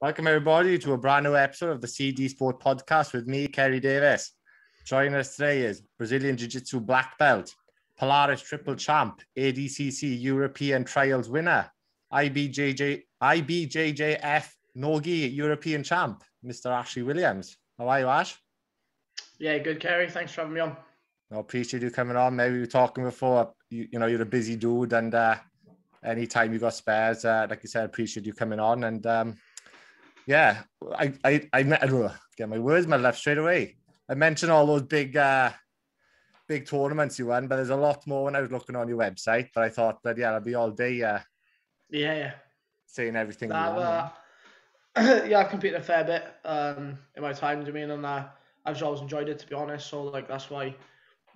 Welcome everybody to a brand new episode of the CD Sport Podcast with me, Kerry Davis. Joining us today is Brazilian Jiu Jitsu black belt, Polaris triple champ, ADCC European Trials winner, IBJJF Nogi European champ, Mr. Ashley Williams. How are you, Ash? Yeah, good, Kerry. Thanks for having me on. I appreciate you coming on. Maybe we were talking before, you know, you're a busy dude, and anytime you got spares, like you said, I appreciate you coming on. And yeah, I get my words muddled up straight away. I mentioned all those big tournaments you won, but there's a lot more when I was looking on your website. But I thought that, yeah, I'll be all day saying everything you won. Yeah, I've competed a fair bit in my time, and I've just always enjoyed it, to be honest. So, like, that's why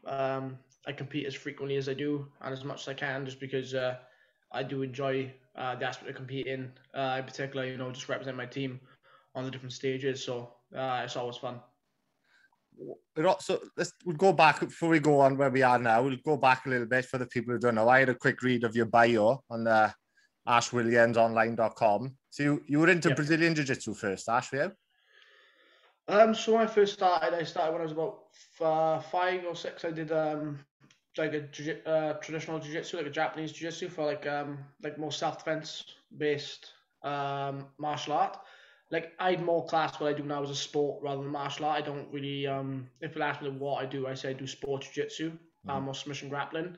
I compete as frequently as I do and as much as I can, just because I do enjoy the aspect of competing, in particular, you know, just represent my team on the different stages. So it's always fun. So we'll go back before we go on where we are now. We'll go back a little bit for the people who don't know. I had a quick read of your bio on the ashwilliamsonline.com. So you were into Brazilian Jiu Jitsu first, Ash, were you? So when I first started, when I was about 5 or 6. I did like a traditional jiu-jitsu, like a Japanese jiu-jitsu, for like more self-defense based martial art. Like, I had more class what I do now as a sport rather than martial art. I don't really if you ask me what I do, I say I do sport jiu-jitsu, or submission grappling.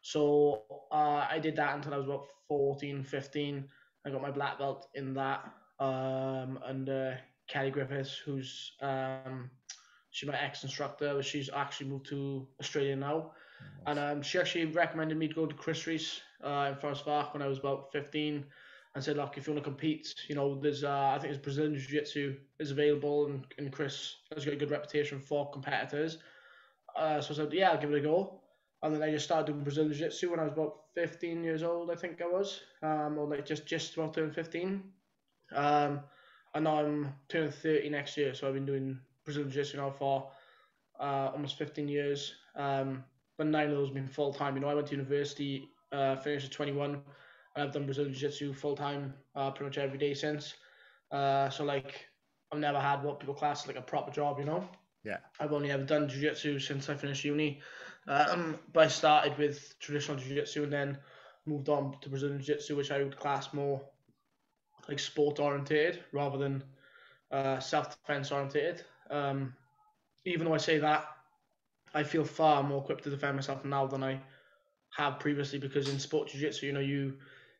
So I did that until I was about 14, 15. I got my black belt in that under Kelly Griffiths, who's she's my ex-instructor. She's actually moved to Australia now. And she actually recommended me to go to Chris Reese in Forest Park when I was about 15, and said, look, if you want to compete, you know, there's I think Brazilian Jiu Jitsu is available, and Chris has got a good reputation for competitors. So I said, yeah, I'll give it a go. And then I just started doing Brazilian Jiu Jitsu when I was about 15 years old, I think I was, or like just about turning 15. And now I'm turning 30 next year, so I've been doing Brazilian Jiu Jitsu now for almost 15 years. But 9 of those have been full time. You know, I went to university, finished at 21, and I've done Brazilian Jiu Jitsu full time pretty much every day since. So like, I've never had what people class like a proper job, you know? Yeah. I've only ever done Jiu Jitsu since I finished uni. But I started with traditional Jiu Jitsu and then moved on to Brazilian Jiu Jitsu, which I would class more like sport oriented rather than self-defense oriented. Even though I say that, I feel far more equipped to defend myself now than I have previously, because in sport jiu-jitsu, you know, you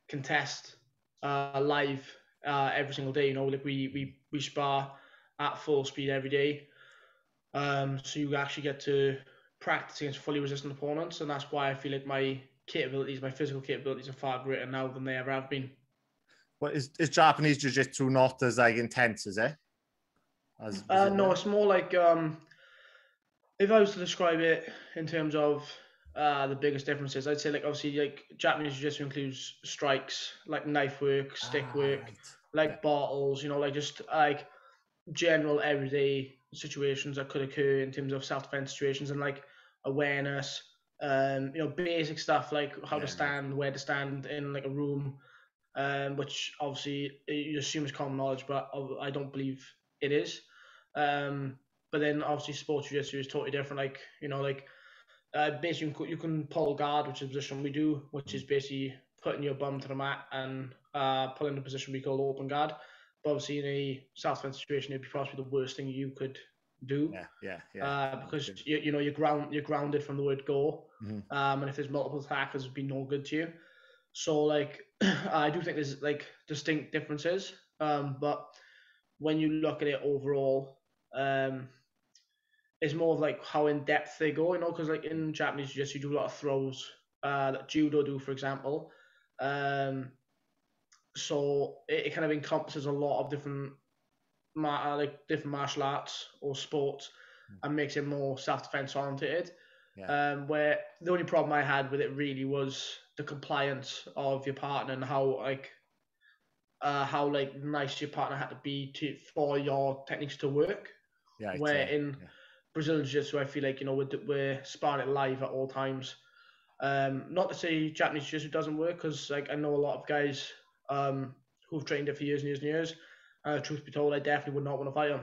contest live every single day. You know, like we spar at full speed every day. So you actually get to practice against fully resistant opponents, and that's why I feel like my physical capabilities are far greater now than they ever have been. Well, is Japanese jiu-jitsu not as like intense, is it? No, it's more like if I was to describe it in terms of the biggest differences, I'd say, like, obviously, like, Japanese jiu-jitsu includes strikes, like knife work, stick work, like bottles, you know, like just like general everyday situations that could occur in terms of self-defense situations, and like awareness, you know, basic stuff like how to stand, where to stand in like a room, which obviously you assume is common knowledge, but I don't believe it is. But then obviously sports jiu-jitsu is totally different. Like, you know, like basically you can pull guard, which is a position we do, which is basically putting your bum to the mat and pulling the position we call open guard. But obviously in a self-defense situation, it'd be possibly the worst thing you could do. Because you know, you're grounded from the word go, and if there's multiple attackers, it'd be no good to you. So like, I do think there's like distinct differences, but when you look at it overall, it's more of like how in depth they go, you know, because like in Japanese jiu-jitsu, you do a lot of throws that judo do, for example. So it kind of encompasses a lot of different martial arts or sports, and makes it more self-defense oriented. Where the only problem I had with it really was the compliance of your partner, and how nice your partner had to be for your techniques to work. Brazilian Jiu-Jitsu, I feel like, you know, we're sparring it live at all times. Not to say Japanese Jiu-Jitsu doesn't work, because like I know a lot of guys who've trained it for years and years and years, Truth be told, I definitely would not want to fight him,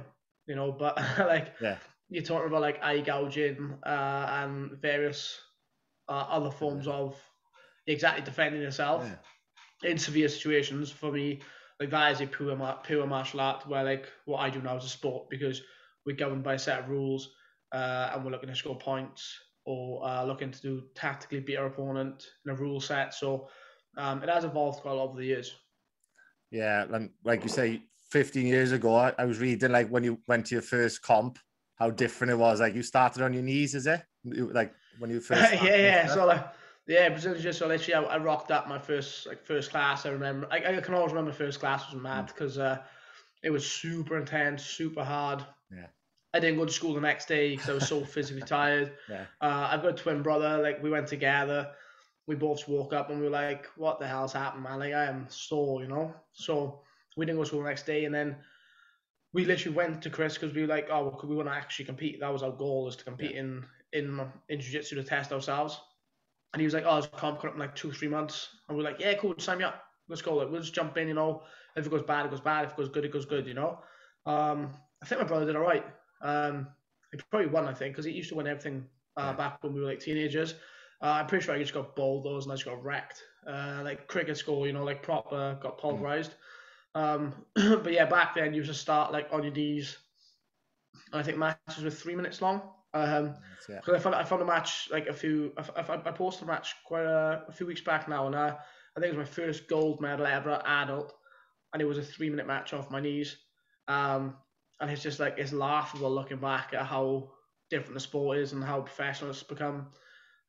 you know. But like, Yeah. you're talking about like eye gouging and various other forms of exactly defending yourself in severe situations. For me, like that is a pure martial art, where like what I do now is a sport, because we're governed by a set of rules, and we're looking to score points, or looking to do tactically beat our opponent in a rule set. So it has evolved quite a lot over the years. Yeah, and like you say, 15 years ago, I was reading like when you went to your first comp, how different it was. Like you started on your knees, is it? Like when you first started? Yeah. So like, yeah, Brazilian Jiu Jitsu. So literally, I rocked up my first class. I remember. I can always remember first class was mad because it was super intense, super hard. Yeah. I didn't go to school the next day because I was so physically tired. Yeah. I've got a twin brother. Like we went together. We both woke up and we were like, "What the hell's happened, man? Like I am sore, you know." So we didn't go to school the next day, and then we literally went to Chris because we were like, "Oh, we want to actually compete." That was our goal, is to compete in jiu-jitsu to test ourselves. And he was like, "Oh, there's a comp coming up in like 2-3 months," and we're like, "Yeah, cool, sign me up. Let's go. Like we'll just jump in, you know. If it goes bad, it goes bad. If it goes good, it goes good, you know." I think my brother did all right. He probably won, I think, because he used to win everything back when we were like teenagers. I'm pretty sure I just got bulldozed and I just got wrecked. Like cricket score, you know, like proper got pulverized. But yeah, back then you used to start like on your knees. I think matches were 3 minutes long. Because I found a match like I posted a match quite a few weeks back now, and I think it was my first gold medal ever adult, and it was a 3 minute match off my knees. And it's just like, it's laughable looking back at how different the sport is and how professional it's become.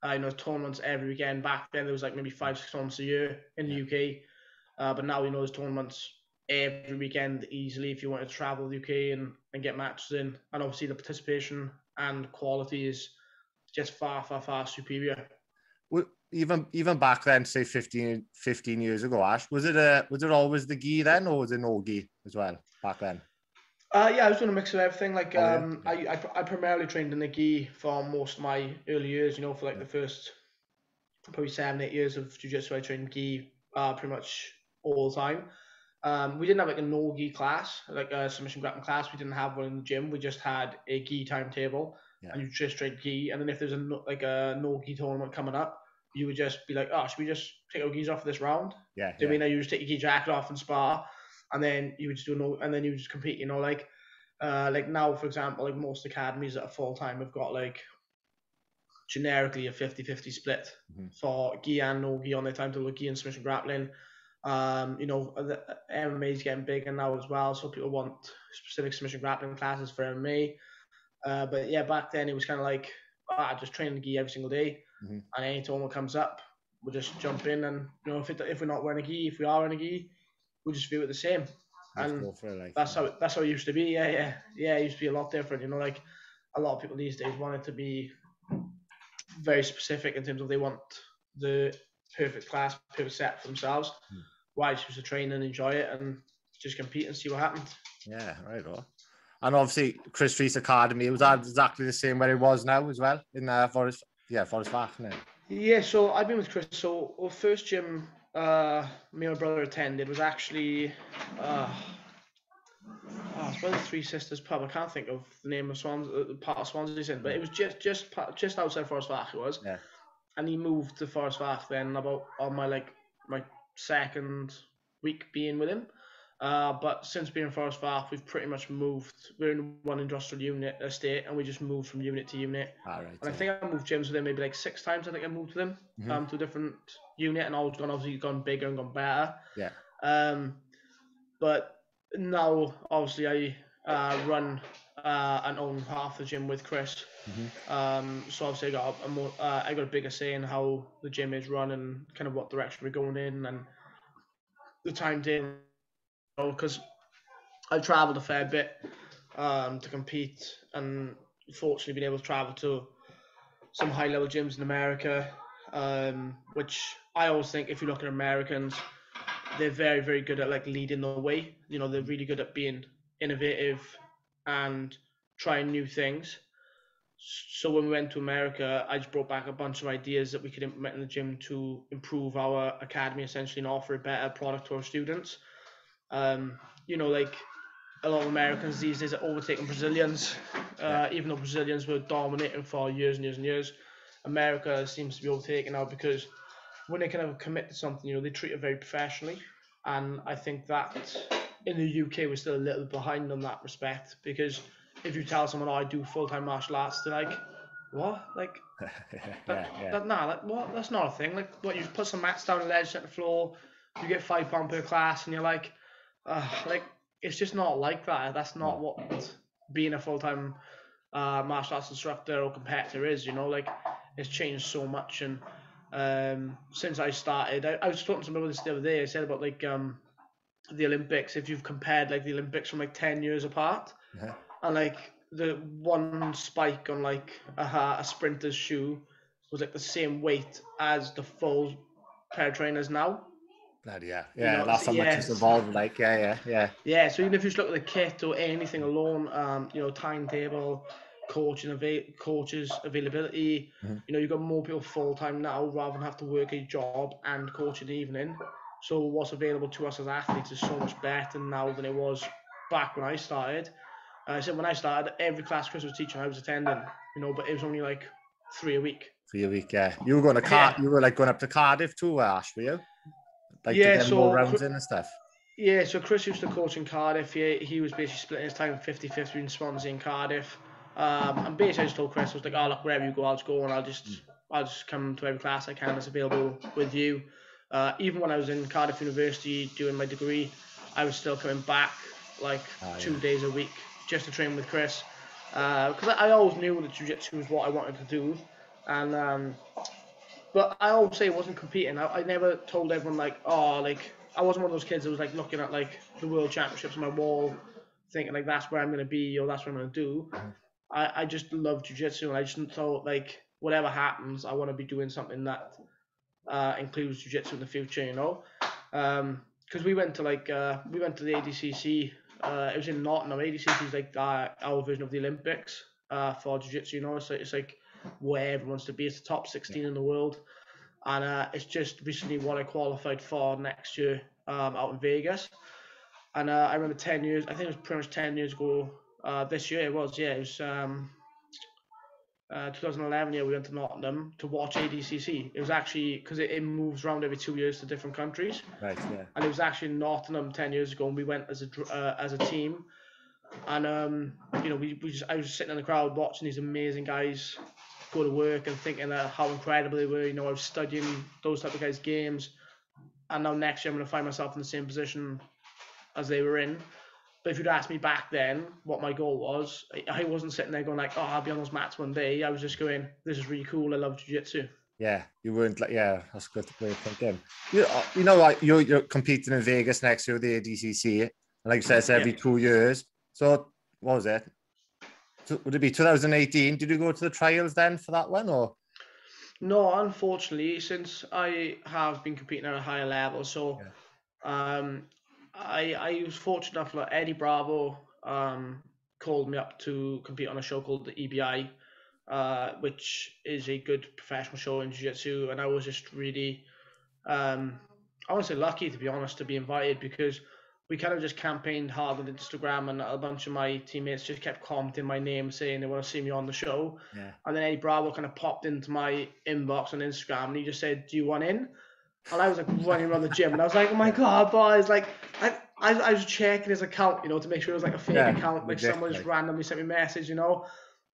You know, tournaments every weekend. Back then there was like maybe 5-6 tournaments a year in the UK, but now, you know, there's tournaments every weekend easily if you want to travel the UK and get matches in. And obviously the participation and quality is just far superior. Even back then, say 15 years ago, Ash, was it always the gi then, or was it no gi as well back then? Yeah, I was doing a mix of everything. Like, I primarily trained in the gi for most of my early years. You know, for like the first probably 7-8 years of jiu-jitsu, I trained gi pretty much all the time. We didn't have like a no gi class, like a submission grappling class. We didn't have one in the gym. We just had a gi timetable, and you just train gi. And then if there's a no gi tournament coming up, you would just be like, "Oh, should we just take our gis off for this round?" Yeah. Do you mean you just take your gi jacket off and spar, and then you would just and then you would just compete. You know, like now, for example, like most academies that are full time have got like generically a 50-50 split for gi and no gi on their timetable, gi and submission grappling. You know, the MMA is getting bigger now as well, so people want specific submission grappling classes for MMA. But yeah, back then it was kind of like, just training the gi every single day, and any tournament comes up, we'll just jump in, and you know, if we're not wearing a gi, if we are wearing a gi, we'll just view it the same. And that's how it used to be. Yeah. It used to be a lot different. You know, like a lot of people these days want it to be very specific in terms of they want the perfect class, perfect set for themselves. Why I choose to train and enjoy it and just compete and see what happens. Yeah, right on. And obviously, Chris Reese Academy, was that exactly the same where it was now as well in Forest Park? Yeah, so I've been with Chris. So our first gym me and my brother attended was actually it's by the Three Sisters pub. I can't think of the name of part of Swansea's in, but it was just outside Forest Park. It was. Yeah. And he moved to Forest Park then about on my second week being with him. But since being in Forest Park, we've pretty much moved. We're in one industrial unit estate, and we just moved from unit to unit. Right, and I think I moved gyms with him maybe like 6 times. I think I moved with him to a different unit, and obviously gone bigger and gone better. Yeah. But now obviously I run and own half the gym with Chris. So obviously I got a bigger say in how the gym is run and kind of what direction we're going in and the timetable. Because I've travelled a fair bit to compete, and fortunately been able to travel to some high level gyms in America, which I always think, if you look at Americans, they're very, very good at like leading the way. You know, they're really good at being innovative and trying new things. So when we went to America, I just brought back a bunch of ideas that we could implement in the gym to improve our academy essentially and offer a better product to our students. You know, like a lot of Americans these days are overtaking Brazilians, even though Brazilians were dominating for years and years and years. America seems to be overtaking now because when they kind of commit to something, you know, they treat it very professionally, and I think that in the UK we're still a little behind on that respect, because if you tell someone, oh, I do full-time martial arts, they're like, what? Like, what? That's not a thing. Like, what, you put some mats down, the ledge, set the floor, you get £5 per class, and you're like, it's just not like that. That's not what being a full-time martial arts instructor or competitor is, you know. Like, it's changed so much, and since I started, I was talking to somebody about this the other day. I said about like the Olympics. If you've compared like the Olympics from like 10 years apart, and like the one spike on like a sprinter's shoe was like the same weight as the full pair of trainers now. Bloody yeah, You know, that's how much it's evolved. Like, yeah. So even if you just look at the kit or anything alone, you know, timetable, coaches availability, you know, you've got more people full time now rather than have to work a job and coach in the evening. So what's available to us as athletes is so much better now than it was back when I started. I said when I started, every class Chris was teaching, I was attending, you know, but it was only like 3 a week. 3 a week, yeah. You were going to you were like going up to Cardiff too, Ash, were you? Like to get more rounds in and stuff. Yeah, so Chris used to coach in Cardiff. He was basically splitting his time 50-50 between Swansea and Cardiff. And basically I just told Chris, I was like, oh look, wherever you go, I'll just go and I'll just come to every class I can that's available with you. Even when I was in Cardiff University doing my degree, I was still coming back like 2 days a week just to train with Chris. Because I always knew that Jiu-Jitsu was what I wanted to do. And but I always say I wasn't competing. I never told everyone like, oh, like, I wasn't one of those kids that was like looking at like the world championships on my wall, thinking like that's where I'm gonna be or that's what I'm gonna do. I just love jiu-jitsu, and I just thought like whatever happens, I want to be doing something that includes jiu-jitsu in the future, you know. Because we went to the ADCC. It was in Nottingham. ADCC is like our version of the Olympics for jiu-jitsu, you know. So it's like where everyone wants to be. It's the top 16 in the world. And it's just recently what I qualified for next year out in Vegas. And I remember 10 years, I think it was pretty much 10 years ago, this year it was, it was 2011, we went to Nottingham to watch ADCC. It was actually, because it moves around every 2 years to different countries. Right, yeah. And it was actually in Nottingham 10 years ago, and we went as a team. And, you know, I was sitting in the crowd watching these amazing guys go to work and thinking how incredible they were. You know, I was studying those type of guys' games, and now next year I'm going to find myself in the same position as they were in. But if you'd asked me back then what my goal was, I wasn't sitting there going like, oh, I'll be on those mats one day. I was just going, this is really cool. I love jiu-jitsu. Yeah, you weren't like, that's a good way of thinking. You know, like you're competing in Vegas next year with the ADCC. Like you said, it's every 2 years. So what was it? Would it be 2018? Did you go to the trials then for that one, or? No, unfortunately, since I have been competing at a higher level, so I was fortunate enough that Eddie Bravo called me up to compete on a show called the EBI, which is a good professional show in jiu-jitsu, and I was just really, I want to say lucky, to be honest, to be invited, because we kind of just campaigned hard on Instagram, and a bunch of my teammates just kept commenting my name, saying they want to see me on the show. Yeah. And then Eddie Bravo kind of popped into my inbox on Instagram, and he just said, do you want in? And I was like running around the gym, and I was like, oh my God, boys. Like, I was checking his account, you know, to make sure it was like a fake account, like someone just randomly sent me a message, you know.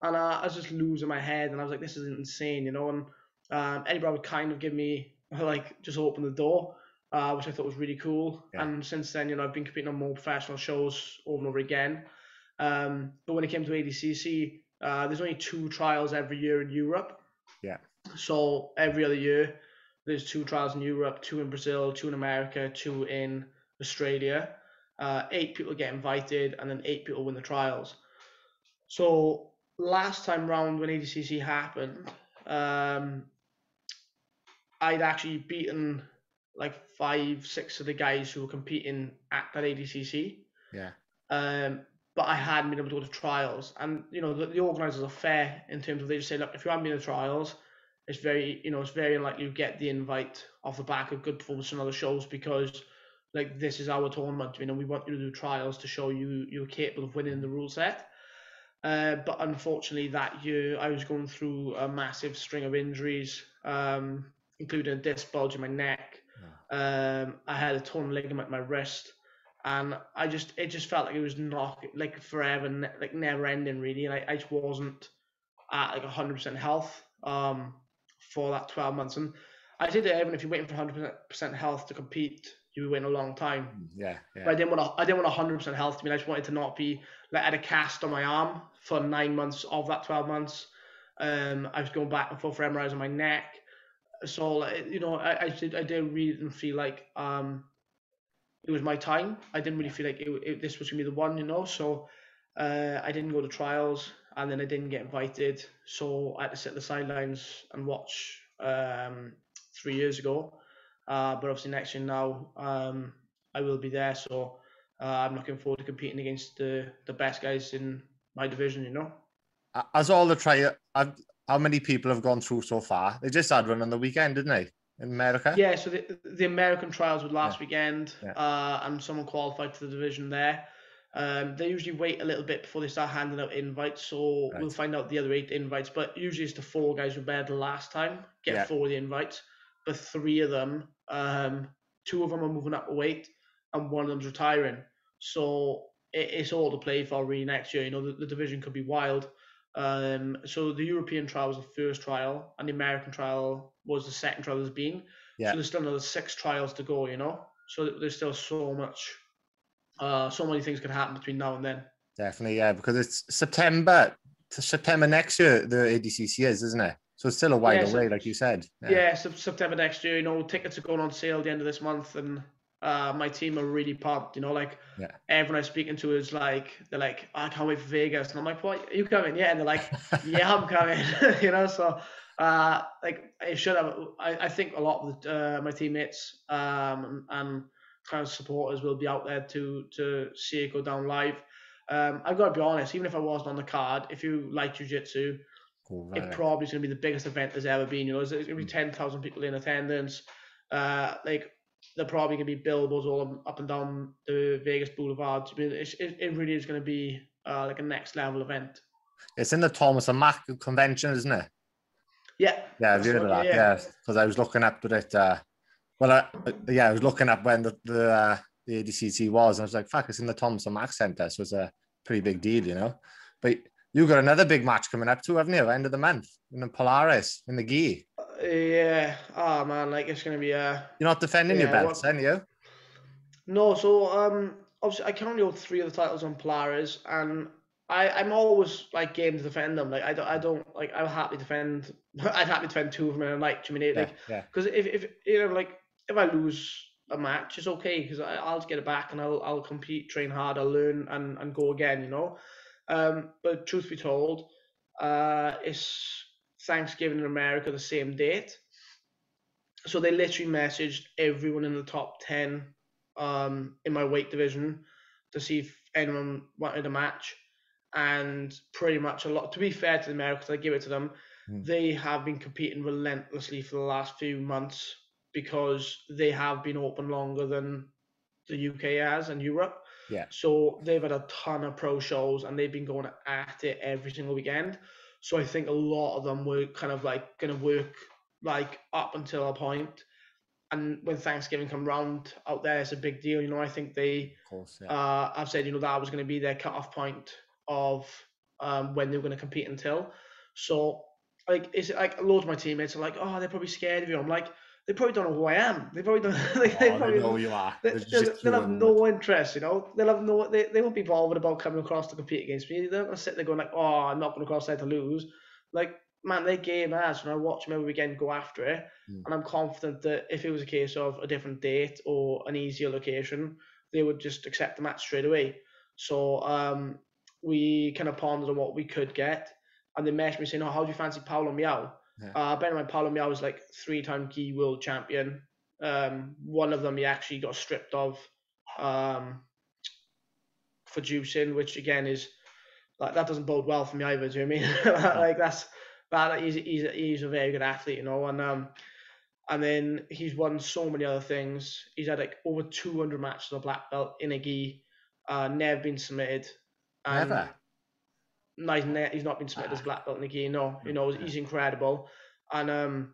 And I was just losing my head, and I was like, this is insane, you know. And Eddie Bravo kind of gave me, like, just open the door. Which I thought was really cool. Yeah. And since then, you know, I've been competing on more professional shows over and over again. But when it came to ADCC, there's only 2 trials every year in Europe. Yeah. So every other year, there's 2 trials in Europe, 2 in Brazil, 2 in America, 2 in Australia. 8 people get invited, and then 8 people win the trials. So last time round when ADCC happened, I'd actually beaten like 5-6 of the guys who were competing at that ADCC. Yeah. But I hadn't been able to go to trials. And, you know, the organisers are fair in terms of, they just say, look, if you haven't been to trials, it's very unlikely you get the invite off the back of good performance in other shows, because like, this is our tournament. You know, we want you to do trials to show you're capable of winning the rule set. But unfortunately, that year I was going through a massive string of injuries, including a disc bulge in my neck. I had a torn ligament in my wrist, and it just felt like it was not like forever, like never ending really. And I just wasn't at like 100% health for that 12 months. And I did it, even if you're waiting for 100% health to compete, you wait a long time. Yeah. But I didn't want 100% health to mean I just wanted to not be like I had a cast on my arm for 9 months of that 12 months. I was going back and forth for MRIs on my neck. So you know, I didn't really feel like it was my time. I didn't really feel like this was gonna be the one, you know. So I didn't go to trials, and then I didn't get invited. So I had to sit the sidelines and watch 3 years ago. But obviously next year now, I will be there. So I'm looking forward to competing against the best guys in my division, you know. As all the trial, how many people have gone through so far? They just had one on the weekend, didn't they? In America? Yeah, so the American trials were last weekend, Yeah. and someone qualified for the division there. They usually wait a little bit before they start handing out invites, so we'll find out the other 8 invites. But usually it's the 4 guys who were there the last time get 4 of the invites, but 3 of them, 2 of them are moving up a weight, and 1 of them's retiring. So it's all to play for really next year. You know, the division could be wild. So the European trial was the first trial, and the American trial was the second trial there's been. So there's still another 6 trials to go, you know. So there's still so many things could happen between now and then. Definitely, yeah, because it's September next year, the ADCC is, isn't it? So it's still a while away, like you said. Yeah, September next year, you know, tickets are going on sale at the end of this month, and my team are really pumped, you know, like everyone I'm speaking to is like, they're like, I can't wait for Vegas. And I'm like, what, are you coming? Yeah. And they're like, yeah, I'm coming, you know? So, like I should have, I think a lot of my teammates, and kind of supporters will be out there to see it go down live. I've got to be honest, even if I wasn't on the card, if you like jiu-jitsu, it probably is going to be the biggest event there's ever been. You know, there's going to be 10,000 people in attendance. Like, they're probably going to be billboards all up and down the Vegas boulevards. I mean, it really is going to be like a next level event. It's in the Thomas and Mack convention, isn't it? Yeah. Yeah, I've heard of that. Yeah, because I was looking up at it. I was looking up when the ADCC was, and I was like, fuck, it's in the Thomas and Mack Centre, so it's a pretty big deal, you know. But you got another big match coming up too, haven't you? End of the month in the Polaris in the gi. Yeah. Oh man, like it's gonna be You're not defending your belts, are you? No. So obviously I currently hold 3 of the titles on Polaris, and I'm always like game to defend them. Like I don't like I'll happily defend. I'd happily defend 2 of them in a night. I mean, because if you know, like if I lose a match, it's okay because I'll just get it back and I'll compete, train hard, I'll learn and go again. You know. But truth be told, it's Thanksgiving in America the same date. So they literally messaged everyone in the top 10 in my weight division to see if anyone wanted a match. And pretty much a lot, to be fair to the Americans, I give it to them, they have been competing relentlessly for the last few months because they have been open longer than the UK has and Europe. Yeah. So they've had a ton of pro shows and they've been going at it every single weekend. So I think a lot of them were kind of like going to work like up until a point. And when Thanksgiving come round out there, it's a big deal. You know, I think they, of course, yeah. I've said, you know, that was going to be their cut-off point of when they were going to compete until. So like, it's like loads of my teammates are like, oh, they're probably scared of you. I'm like, they probably don't know who I am. They probably don't. They probably know who you are. They'll have no interest, you know. They'll have no. They won't be bothered about coming across to compete against me. They're gonna sit there going like, "Oh, I'm not going across there to lose." Like, man, they game ass, and I watch them every weekend go after it. And I'm confident that if it was a case of a different date or an easier location, they would just accept the match straight away. So we kind of pondered on what we could get, and they messaged me saying, "Oh, how do you fancy Paulo Miao?" Bear in mind, Paulo Miao is like 3-time gi world champion. One of them he actually got stripped of for juicing, which again is like that doesn't bode well for me either. Do you know what I mean? Like he's a very good athlete, you know. And And then he's won so many other things. He's had like over 200 matches of black belt in a gi. Never been submitted. And Never. no, he's not been submitted as black belt in a gi. No, he's incredible. And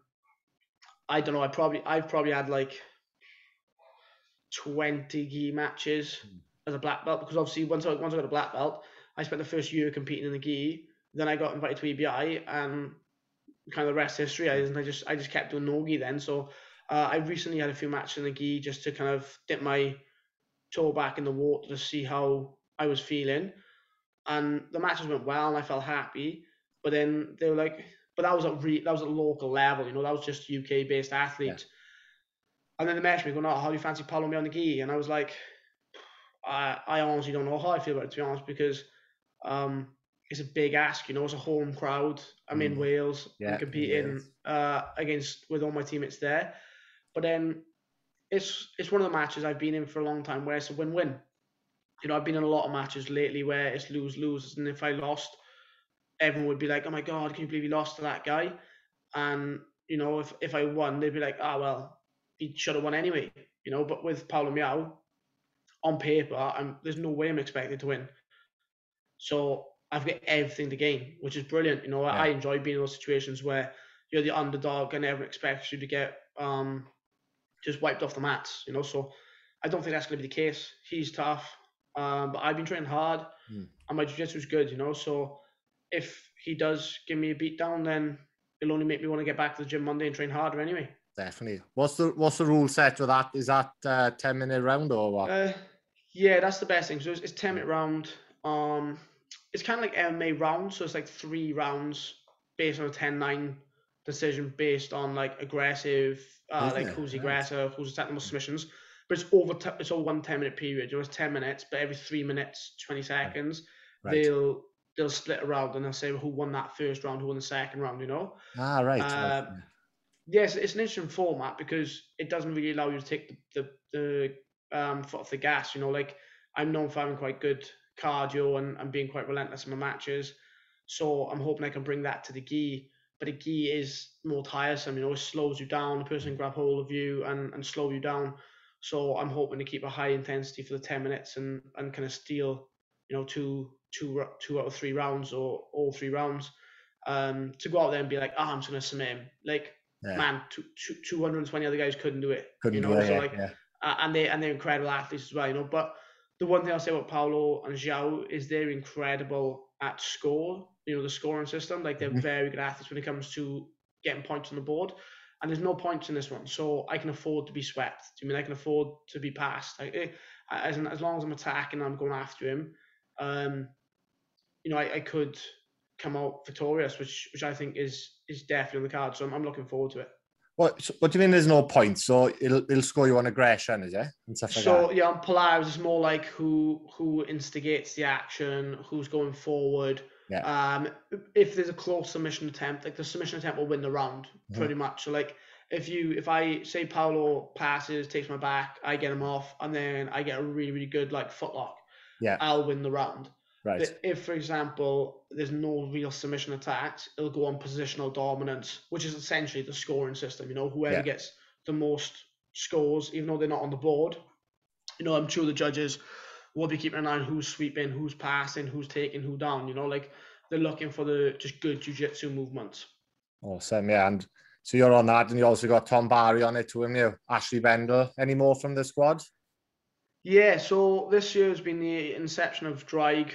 I don't know. I've probably had like 20 gi matches as a black belt, because obviously once I got a black belt, I spent the first year competing in the gi. Then I got invited to EBI, and kind of the rest history. I just kept doing no gi then. So I recently had a few matches in the gi just to kind of dip my toe back in the water to see how I was feeling. And the matches went well, and I felt happy. But then they were like, but that was at local level, that was just UK based athletes. Yeah. And then they messaged me going, "Oh, how do you fancy Paulo me on the gi?" And I was like, I honestly don't know how I feel about it, to be honest, because it's a big ask, it's a home crowd. I'm in Wales. I'm competing with all my teammates there. But then it's one of the matches I've been in for a long time where it's a win-win. I've been in a lot of matches lately where it's lose-lose, and if I lost, everyone would be like, "Oh my God, can you believe you lost to that guy?" And if I won, they'd be like, "Ah, well, he should have won anyway." But with Paulo Miao, on paper, there's no way I'm expected to win. So I've got everything to gain, which is brilliant. I enjoy being in those situations where you're the underdog and everyone expects you to get just wiped off the mats. So I don't think that's going to be the case. He's tough, but I've been training hard, and my jiu-jitsu is good. So if he does give me a beat down, then it'll only make me want to get back to the gym Monday and train harder anyway. Definitely. What's the rule set with that? Is that 10-minute round or what? Yeah, that's the best thing. So it's 10-minute round. It's kind of like MMA rounds, so it's like 3 rounds based on a 10-9 decision based on like aggressive, like who's the aggressor, who's attacking the most submissions. But it's all one 10-minute period. It's 10 minutes, but every 3 minutes, 20 seconds, they'll split around and they'll say who won that first round, who won the second round. Yes, it's an interesting format because it doesn't really allow you to take the foot off the gas. Like I'm known for having quite good cardio and being quite relentless in my matches. So I'm hoping I can bring that to the gi. But the gi is more tiresome, it slows you down. The person can grab hold of you and slow you down. So I'm hoping to keep a high intensity for the 10 minutes and kind of steal, two out of 3 rounds or all 3 rounds. To go out there and be like, I'm just going to submit him. Like, man, 220 other guys couldn't do it. And they're incredible athletes as well, But the one thing I'll say about Paulo and Jiu is they're incredible at score, the scoring system. Like they're very good athletes when it comes to getting points on the board. And there's no points in this one, so I can afford to be swept. Do you mean I can afford to be passed? As long as I'm attacking and I'm going after him, I could come out victorious, which I think is definitely on the card. So I'm looking forward to it. What do you mean there's no points? So it'll score you on aggression, is it? And stuff like that. On Polaris, it's more like who instigates the action, who's going forward. Yeah. If there's a close submission attempt, like the submission attempt will win the round pretty much. So like if I say Paulo passes, takes my back, I get him off, and then I get a really, really good like footlock, I'll win the round. Right. But if, for example, there's no real submission attacks, it'll go on positional dominance, which is essentially the scoring system. Whoever gets the most scores, even though they're not on the board, I'm sure the judges will be keeping an eye on who's sweeping, who's passing, who's taking who down. Like they're looking for the just good jiu-jitsu movements. Awesome, yeah. And so you're on that, and you also got Tom Barry on it too, haven't you? Ashley Bendel. Any more from the squad? Yeah, so this year has been the inception of Drag,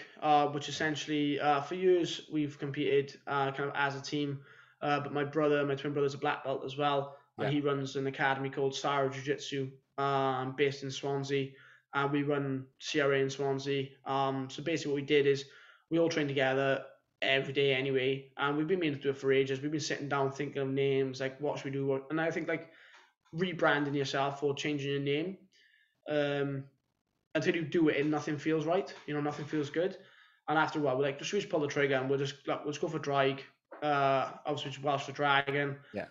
which essentially, for years, we've competed kind of as a team. But my twin brother's a black belt as well. And he runs an academy called Sarah Jiu-Jitsu, based in Swansea. And we run CRA in Swansea. So basically what we did is we all train together every day anyway. And we've been meaning to do it for ages. We've been sitting down thinking of names, like what should we do? And I think like rebranding yourself or changing your name, until you do it and nothing feels right, nothing feels good. And after a while, we're like, should we just pull the trigger and we'll just go for drag. Obviously, Welsh for dragon. Yeah.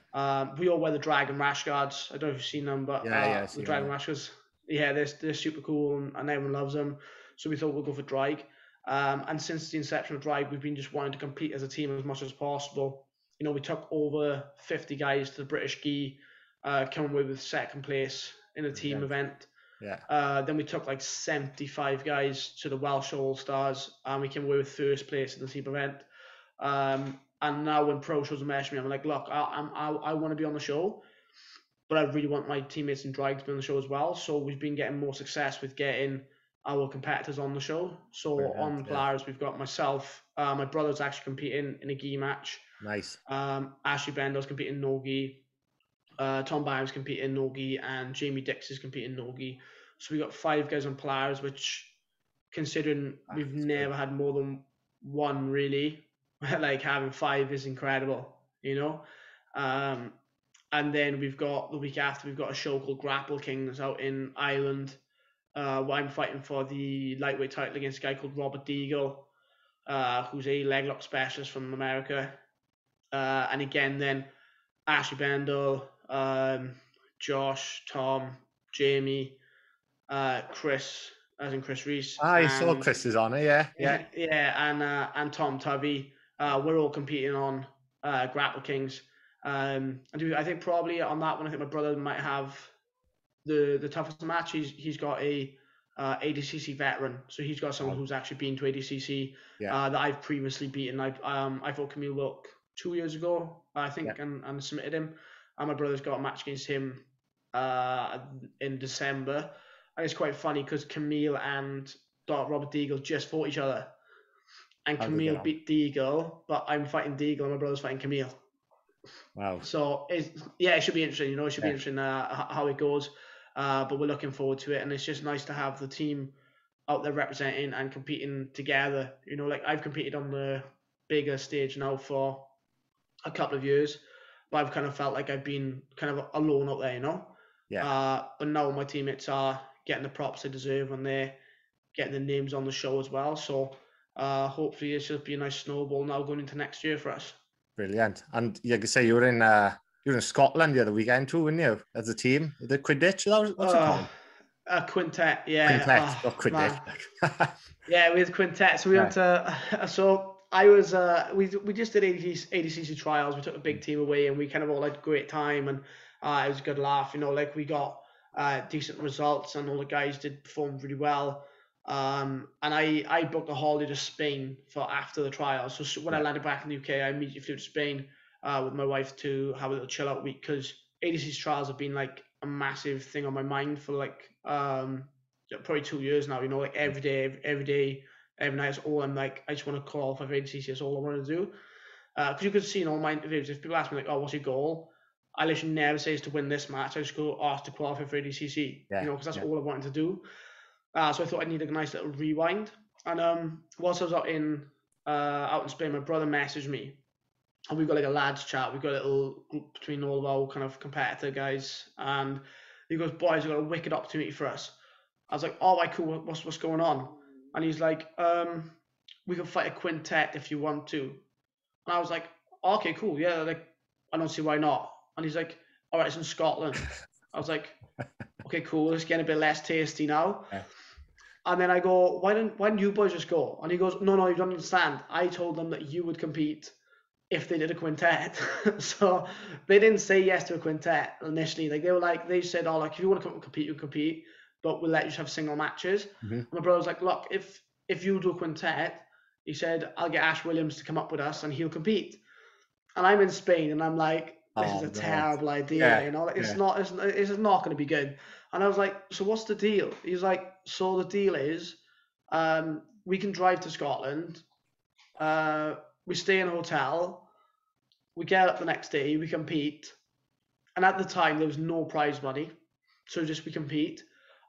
We all wear the dragon rash guards. I don't know if you've seen them, but the dragon rash guards, they're super cool and everyone loves them. So we thought we'll go for drag. And since the inception of drag, we've been just wanting to compete as a team as much as possible. We took over 50 guys to the British Gi came away with second place in a team event. Yeah. Then we took like 75 guys to the Welsh All Stars, and we came away with first place in the team event. And now when pro shows message me, I'm like, look, I want to be on the show, but I really want my teammates in drag to be on the show as well. So we've been getting more success with getting our competitors on the show. So Brilliant, on Polaris, we've got myself, my brother's actually competing in a gi match. Nice. Ashley Bendo's competing in no gi. Tom Byram's competing in no gi, and Jamie Dix is competing in no gi. So we got 5 guys on Polaris, which, considering we've never had more than one really, like having 5 is incredible, you know. And then we've got the week after, we've got a show called Grapple Kings out in Ireland, where I'm fighting for the lightweight title against a guy called Robert Deagle, who's a leg lock specialist from America. And again, then Ashley Bendel, Josh, Tom, Jamie, Chris, as in Chris Reese. I saw Chris is on it, yeah, and Tom Tubby. We're all competing on Grapple Kings. And I think probably on that one, I think my brother might have the toughest match. He's got a ADCC veteran, so he's got someone who's actually been to ADCC that I've previously beaten. I fought Camille Wilk 2 years ago, I think, and submitted him. And my brother's got a match against him in December. And it's quite funny because Camille and Robert Deagle just fought each other. And Camille beat Deagle, but I'm fighting Deagle and my brother's fighting Camille. Wow. So, it should be interesting. You know, it should be interesting how it goes. But we're looking forward to it. And it's just nice to have the team out there representing and competing together. You know, like I've competed on the bigger stage now for a couple of years, but I've kind of felt like I've been kind of alone out there, you know? Yeah. But now my teammates are getting the props they deserve and they're getting the names on the show as well. So hopefully it should be a nice snowball now going into next year for us. Brilliant. And you could say you were in Scotland the other weekend too, weren't you? As a team, the Quidditch. What's it called? Quintet. Yeah. Quintet, not Quidditch. Yeah, with Quintet. So we went to. So I was. We just did ADCC Trials. We took a big team away, and we kind of all had a great time, and it was a good laugh. You know, like we got decent results, and all the guys did perform really well. And I booked a holiday to Spain for after the trials. So when I landed back in the UK, I immediately flew to Spain with my wife to have a little chill out week, because ADCC Trials have been like a massive thing on my mind for like probably 2 years now. You know, like every day, every night. It's all I'm like, I just want to qualify for ADCC. That's all I want to do. Because you could see in all my interviews, if people ask me like, oh, what's your goal? I literally never say it's to win this match. I just go, oh, to qualify for ADCC. You know, because that's all I wanted to do. So I thought I'd need a nice little rewind. And whilst I was out in Spain, my brother messaged me, and we've got like a lads chat. We've got a little group between all of our kind of competitor guys, and he goes, "Boys, we've got a wicked opportunity for us." I was like, "Oh, right, cool. What's going on?" And he's like, "We can fight a quintet if you want to." And I was like, oh, "Okay, cool. Yeah, like I don't see why not." And he's like, "All right, it's in Scotland." I was like, "Okay, cool. It's getting a bit less tasty now." Yeah. And then I go, why don't you boys just go? And he goes, no, you don't understand. I told them that you would compete if they did a quintet. So they didn't say yes to a quintet initially. Like they said, oh, like if you want to come and compete, you can compete, but we'll let you have single matches. Mm-hmm. And my brother was like, look, if you do a quintet, he said, I'll get Ash Williams to come up with us and he'll compete. And I'm in Spain and I'm like, this is a terrible idea, you know, like it's not going to be good. And I was like, so what's the deal? He's like, so the deal is, we can drive to Scotland, we stay in a hotel, we get up the next day, we compete, and at the time there was no prize money, so we compete.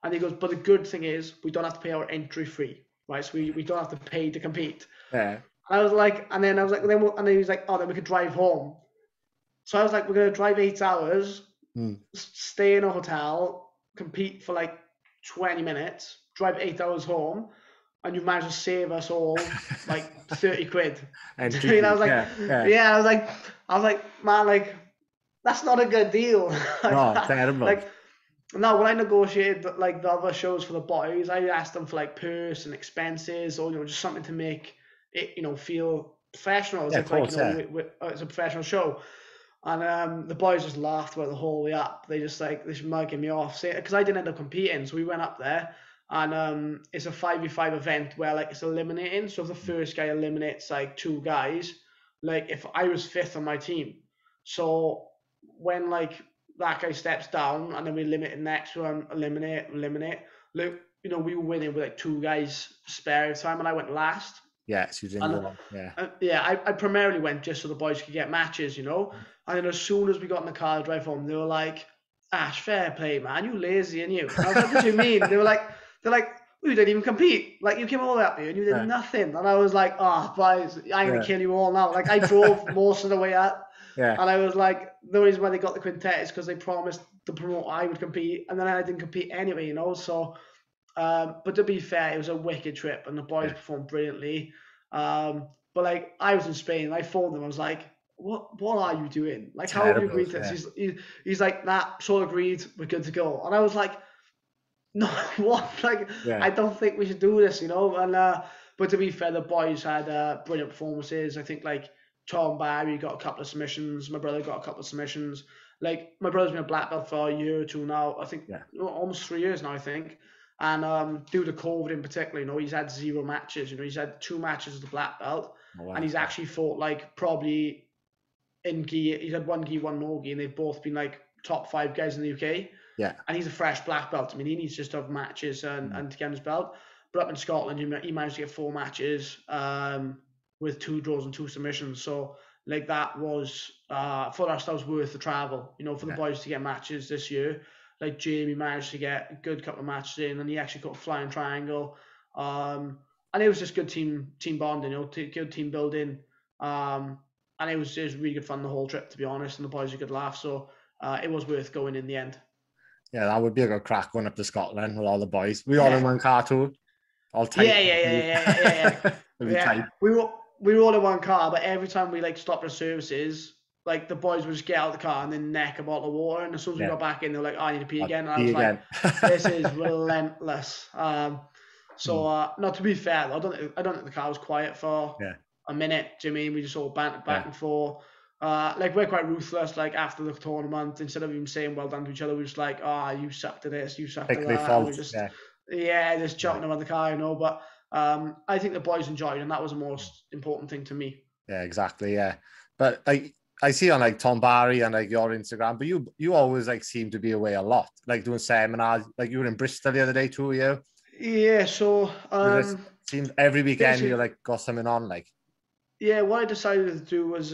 And he goes, but the good thing is we don't have to pay our entry fee, right? So we don't have to pay to compete. Yeah. And I was like, and then he was like, oh, then we could drive home. So I was like, we're going to drive 8 hours, stay in a hotel, compete for like 20 minutes, drive 8 hours home, and you've managed to save us all like 30 quid. And I was like, I was like, man, like, that's not a good deal. No, terrible. Like, no, when I negotiated like the other shows for the boys, I asked them for like purse and expenses, or just something to make it, feel professional. It's it's a professional show. And the boys just laughed about the whole way up. They just mugging me off, because I didn't end up competing. So we went up there, and it's a 5v5 event where like it's eliminating. So if the first guy eliminates like 2 guys, like if I was 5th on my team, so when like that guy steps down and then we limit the next one, eliminate. Look, we were winning with like 2 guys spare every time, and I went last. Yeah, so you didn't go on. Yeah. I primarily went just so the boys could get matches, And then as soon as we got in the car to drive home, they were like, "Ash, fair play, man. You lazy, and you." And I was like, "What do you mean?" They're like, "Well, you didn't even compete. Like, you came all the way up here and you did nothing." And I was like, "Oh, boys, I'm gonna kill you all now." Like, I drove most of the way up. Yeah. And I was like, the reason why they got the quintet is because they promised the promoter I would compete, and then I didn't compete anyway, So, but to be fair, it was a wicked trip, and the boys performed brilliantly. But like, I was in Spain, and I phoned them. I was like, "What are you doing? Like, how have you agreed to this?" He's like, "Nah, so agreed. We're good to go." And I was like, "No, what? Like, I don't think we should do this, And but to be fair, the boys had brilliant performances. I think like Tom Barry got a couple of submissions. My brother got a couple of submissions. Like, my brother's been a black belt for a year or 2 now. I think almost 3 years now, I think. And due to COVID in particular, he's had 0 matches. He's had 2 matches as a black belt, and he's actually fought like probably in gi. He's had 1 gi, 1 no gi, and they've both been like top 5 guys in the UK. Yeah. And he's a fresh black belt. I mean, he needs just to have matches and to get his belt. But up in Scotland, he managed to get 4 matches with 2 draws and 2 submissions. So like that was for us, that was worth the travel. For the boys to get matches this year. Like Jamie managed to get a good couple of matches in, and he actually got a flying triangle. And it was just good team bonding, good team building. And it was really good fun the whole trip, to be honest. And the boys had a good laugh, so it was worth going in the end. Yeah, that would be a good crack going up to Scotland with all the boys. We all in one car too. All tight. Yeah. We were all in one car, but every time we like stopped our services, like the boys would just get out of the car and then neck a bottle of water, and as soon as we got back in, they were like, "Oh, I need to pee again." And I was like, "This is relentless." So not to be fair, I don't think the car was quiet for a minute. Do you mean we just all bantered back and forth? Like, we're quite ruthless. Like, after the tournament, instead of even saying well done to each other, we're just like, "Oh, you sucked at this, you sucked at that." We just just jumping around the car, But I think the boys enjoyed, and that was the most important thing to me. Yeah, exactly. Yeah, but I see on like Tom Barry and like your Instagram, but you always like seem to be away a lot, like doing seminars. Like, you were in Bristol the other day too, you? Yeah. So it seems every weekend you like got something on, like. Yeah, what I decided to do was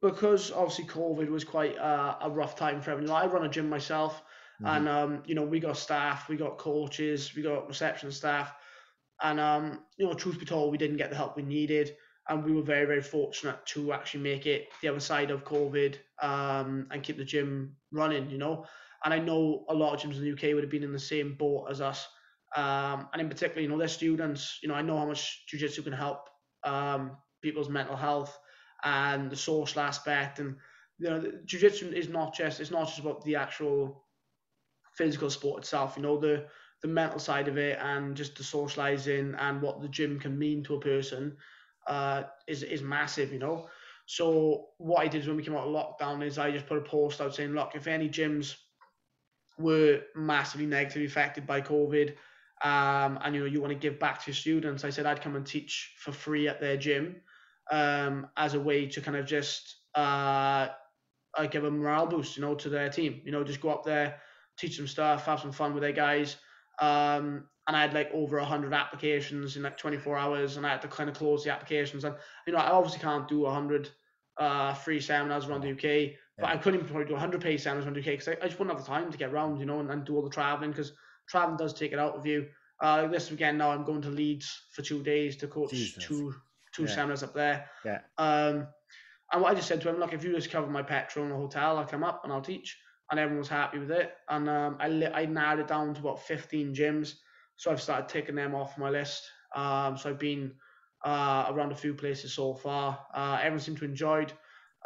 because obviously COVID was quite a rough time for everyone. I run a gym myself, and we got staff, we got coaches, we got reception staff, and truth be told, we didn't get the help we needed. And we were very, very fortunate to actually make it the other side of COVID and keep the gym running, And I know a lot of gyms in the UK would have been in the same boat as us. And in particular, their students, I know how much jiu-jitsu can help people's mental health and the social aspect. And, jiu-jitsu is not just about the actual physical sport itself, the mental side of it, and just the socializing and what the gym can mean to a person is massive, So what I did when we came out of lockdown is I just put a post out saying, look, if any gyms were massively negatively affected by COVID, and you want to give back to your students, I said I'd come and teach for free at their gym, as a way to kind of just give a morale boost, to their team. Just go up there, teach them stuff, have some fun with their guys. And I had like over 100 applications in like 24 hours, and I had to kind of close the applications. And I obviously can't do 100 free seminars around the UK, but I couldn't even probably do 100 paid seminars around the UK because I just wouldn't have the time to get around, and do all the traveling, because traveling does take it out of you. This weekend now I'm going to Leeds for 2 days to coach two seminars up there. And what I just said to him, look, if you just cover my petrol and the hotel, I'll come up and I'll teach. And everyone was happy with it. And I narrowed it down to about 15 gyms. So I've started taking them off my list. So I've been around a few places so far. Everyone seemed to enjoy it.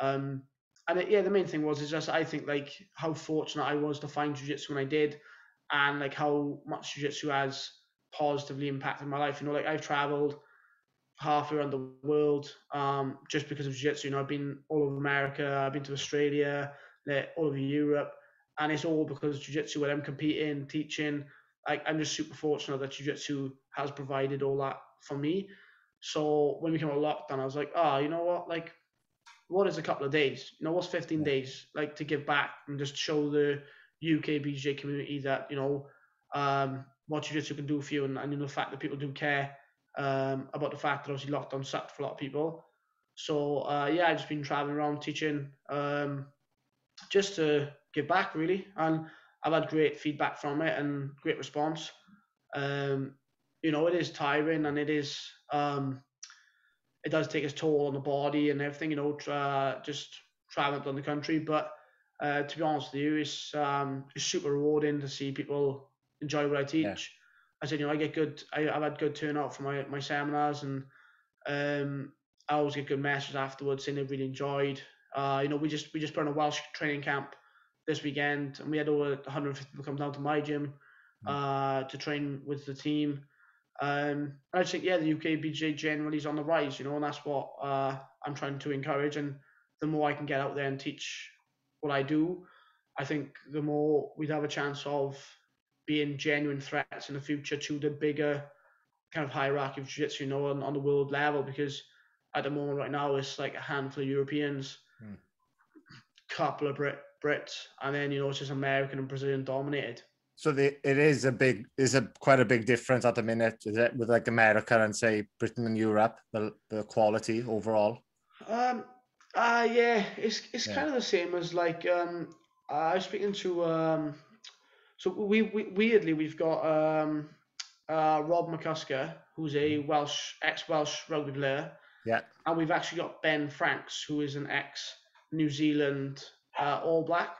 The main thing was just I think like how fortunate I was to find jiu-jitsu when I did, and like how much jiu-jitsu has positively impacted my life. Like I've traveled halfway around the world, just because of jiu-jitsu. You know, I've been all over America, I've been to Australia, all over Europe, and it's all because of jiu-jitsu. Where I'm competing, teaching, like I'm just super fortunate that jiu-jitsu has provided all that for me. So when we came out of lockdown, I was like, oh, you know what, like, what is a couple of days? You know, what's 15 days like to give back and just show the UK BJJ community that, you know, what jiu-jitsu can do for you, and you know, the fact that people do care about the fact that obviously lockdown sucked for a lot of people. So yeah, I've just been traveling around teaching, just to give back really, and I've had great feedback from it and great response. Um, you know, it is tiring, and it does take its toll on the body and everything, you know, just traveling down the country. But to be honest with you, it's super rewarding to see people enjoy what I teach. I said, you know, I've had good turnout for my seminars, and I always get good messages afterwards saying they really enjoyed. You know, we just put on a Welsh training camp this weekend, and we had over 150 people come down to my gym to train with the team. I just think, yeah, the UK BJ generally is on the rise, you know, and that's what I'm trying to encourage. And the more I can get out there and teach what I do, I think the more we'd have a chance of being genuine threats in the future to the bigger kind of hierarchy of jiu-jitsu, you know, on the world level. Because at the moment right now, it's like a handful of Europeans, couple of Brits, and then, you know, it's just American and Brazilian dominated. So it is quite a big difference at the minute, is it, with like America and say Britain and Europe, the quality overall? Yeah, it's kind of the same as like I was speaking to so we weirdly we've got Rob McCusker, who's a ex-Welsh rugby player. Yeah. And we've actually got Ben Franks, who is an ex-New Zealand All Black,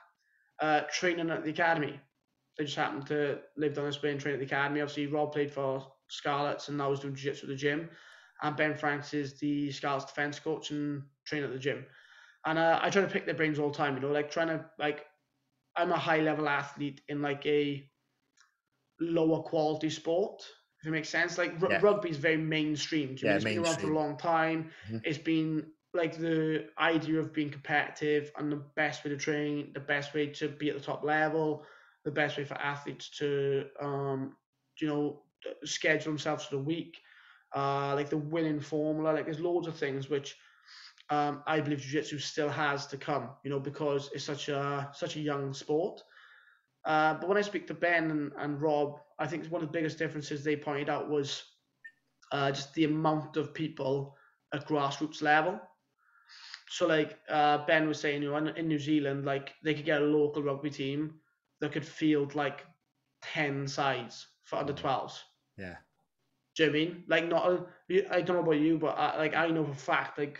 training at the academy. They just happened to live down in Spain, train at the academy. Obviously, Rob played for Scarlets and now is doing jiu-jitsu at the gym. And Ben Franks is the Scarlets defense coach and train at the gym. And I try to pick their brains all the time, you know, like trying to, like, I'm a high-level athlete in like a lower quality sport, if it makes sense. Like rugby is very mainstream. It's been around for a long time. It's been like the idea of being competitive and the best way to train, the best way to be at the top level, the best way for athletes to, you know, schedule themselves for the week, like the winning formula. Like there's loads of things which I believe jiu-jitsu still has to come, you know, because it's such a young sport. But when I speak to Ben and Rob, I think one of the biggest differences they pointed out was just the amount of people at grassroots level. So like Ben was saying, you know, in New Zealand, like they could get a local rugby team that could field like 10 sides for under 12s. Yeah. Do you know what I mean? Like not, I don't know about you, but like I know for a fact, like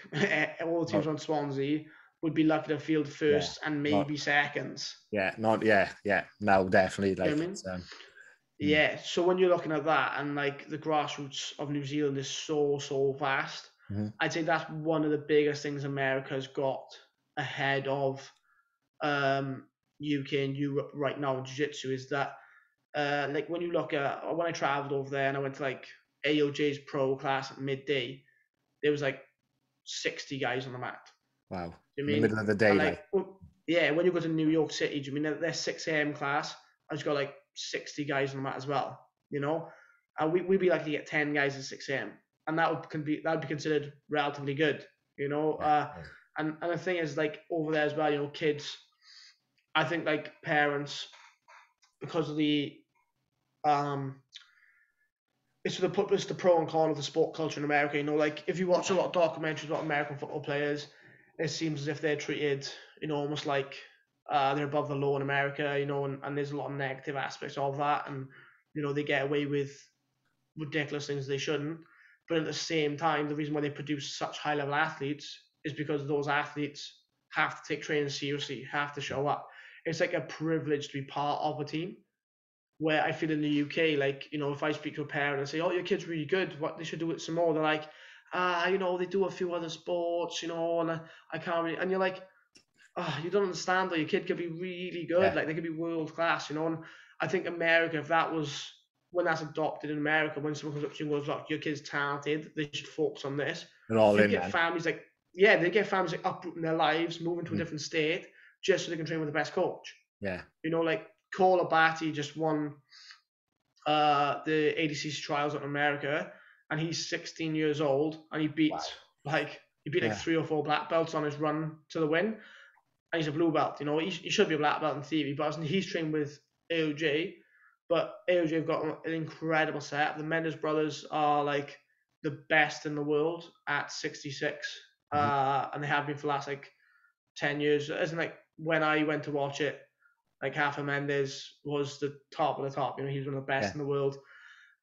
all the teams around Swansea would be lucky to field first and maybe seconds. Yeah, no, definitely. Like, you know what I mean? Yeah, so when you're looking at that and like the grassroots of New Zealand is so vast, I'd say that's one of the biggest things America's got ahead of UK and Europe right now in jiu-jitsu is that like when you look at, when I traveled over there and I went to like AOJ's pro class at midday, there was like 60 guys on the mat. Wow. Do you in the middle of the day. Like, yeah, when you go to New York City, do you mean their 6 a.m. class? I just got like 60 guys on the mat as well, you know? And we'd be lucky to get 10 guys at 6 a.m. And that would be considered relatively good, you know? And the thing is, like, over there as well, you know, kids, I think, like, parents, because of the, it's the pro and con of the sport culture in America, you know? Like, if you watch a lot of documentaries about American football players, it seems as if they're treated, you know, almost like they're above the law in America, you know, and there's a lot of negative aspects of that, and you know they get away with ridiculous things they shouldn't. But at the same time, the reason why they produce such high-level athletes is because those athletes have to take training seriously, have to show up. It's like a privilege to be part of a team. Where I feel in the UK, like, you know, if I speak to a parent and say, "Oh, your kid's really good, what they should do it some more," they're like, you know, they do a few other sports, you know, and I can't really, and you're like, you don't understand that your kid could be really good, like they could be world class, you know. And I think America, if that was when that's adopted in America, when someone comes up to you and goes, look, your kid's talented, they should focus on this. They're all you in, get man. families like, they get families like uprooting their lives, moving to a different state, just so they can train with the best coach. Yeah. You know, like Cole Abati just won the ADCC Trials in America, and he's 16 years old, and he beat like 3 or 4 black belts on his run to the win, and he's a blue belt. You know, he should be a black belt in theory, but he's trained with AOJ, but AOJ have got an incredible set. The Mendes brothers are like the best in the world at 66, and they have been for the last like 10 years. It isn't like when I went to watch it, like Rafa Mendes was the top of the top. You know, he was one of the best in the world.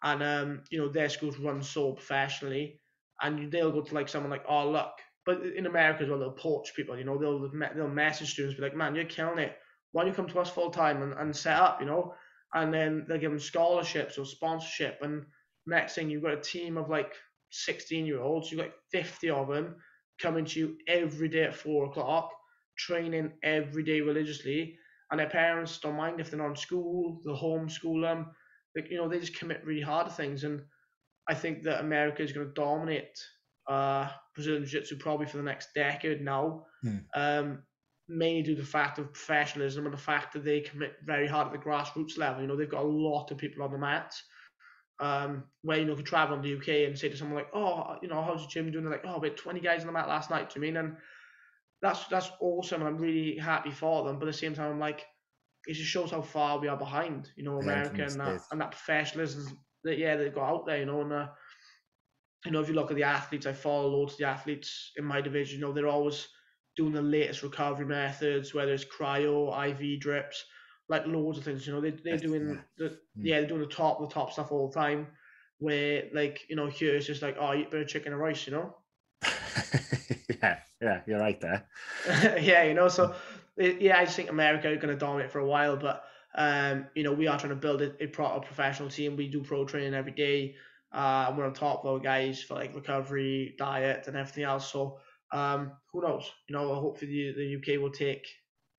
And, you know, their schools run so professionally. And they'll go to like someone like, oh, look. But in America as well, they'll poach people. You know, they'll message students, be like, man, you're killing it. Why don't you come to us full time and set up, you know? And then they'll give them scholarships or sponsorship. And next thing, you've got a team of like 16-year-olds. You've got 50 of them coming to you every day at 4 o'clock, training every day religiously. And their parents don't mind if they're not in school, they'll homeschool them. Like, you know, they just commit really hard to things. And I think that America is going to dominate Brazilian Jiu-Jitsu probably for the next decade now, mainly due to the fact of professionalism and the fact that they commit very hard at the grassroots level. You know, they've got a lot of people on the mat. Where, you know, could travel in the UK and say to someone like, oh, you know, how's your gym doing? They're like, oh, about 20 guys on the mat last night. Do you mean? And that's awesome, and I'm really happy for them. But at the same time, I'm like, it just shows how far we are behind, you know, America and that professionalism that they've got out there, you know. And you know, if you look at the athletes, I follow loads of the athletes in my division. You know, they're always doing the latest recovery methods, whether it's cryo, IV drips, like loads of things. You know, they're doing they're doing the top stuff all the time. Where, like, you know, here it's just like, oh, eat a bit of chicken and rice, you know. yeah, you're right there. Yeah, you know, so I just think America is going to dominate for a while, but you know, we are trying to build a proper professional team. We do pro training every day, and we're on top of our guys for like recovery, diet, and everything else. So who knows? You know, hopefully the UK will take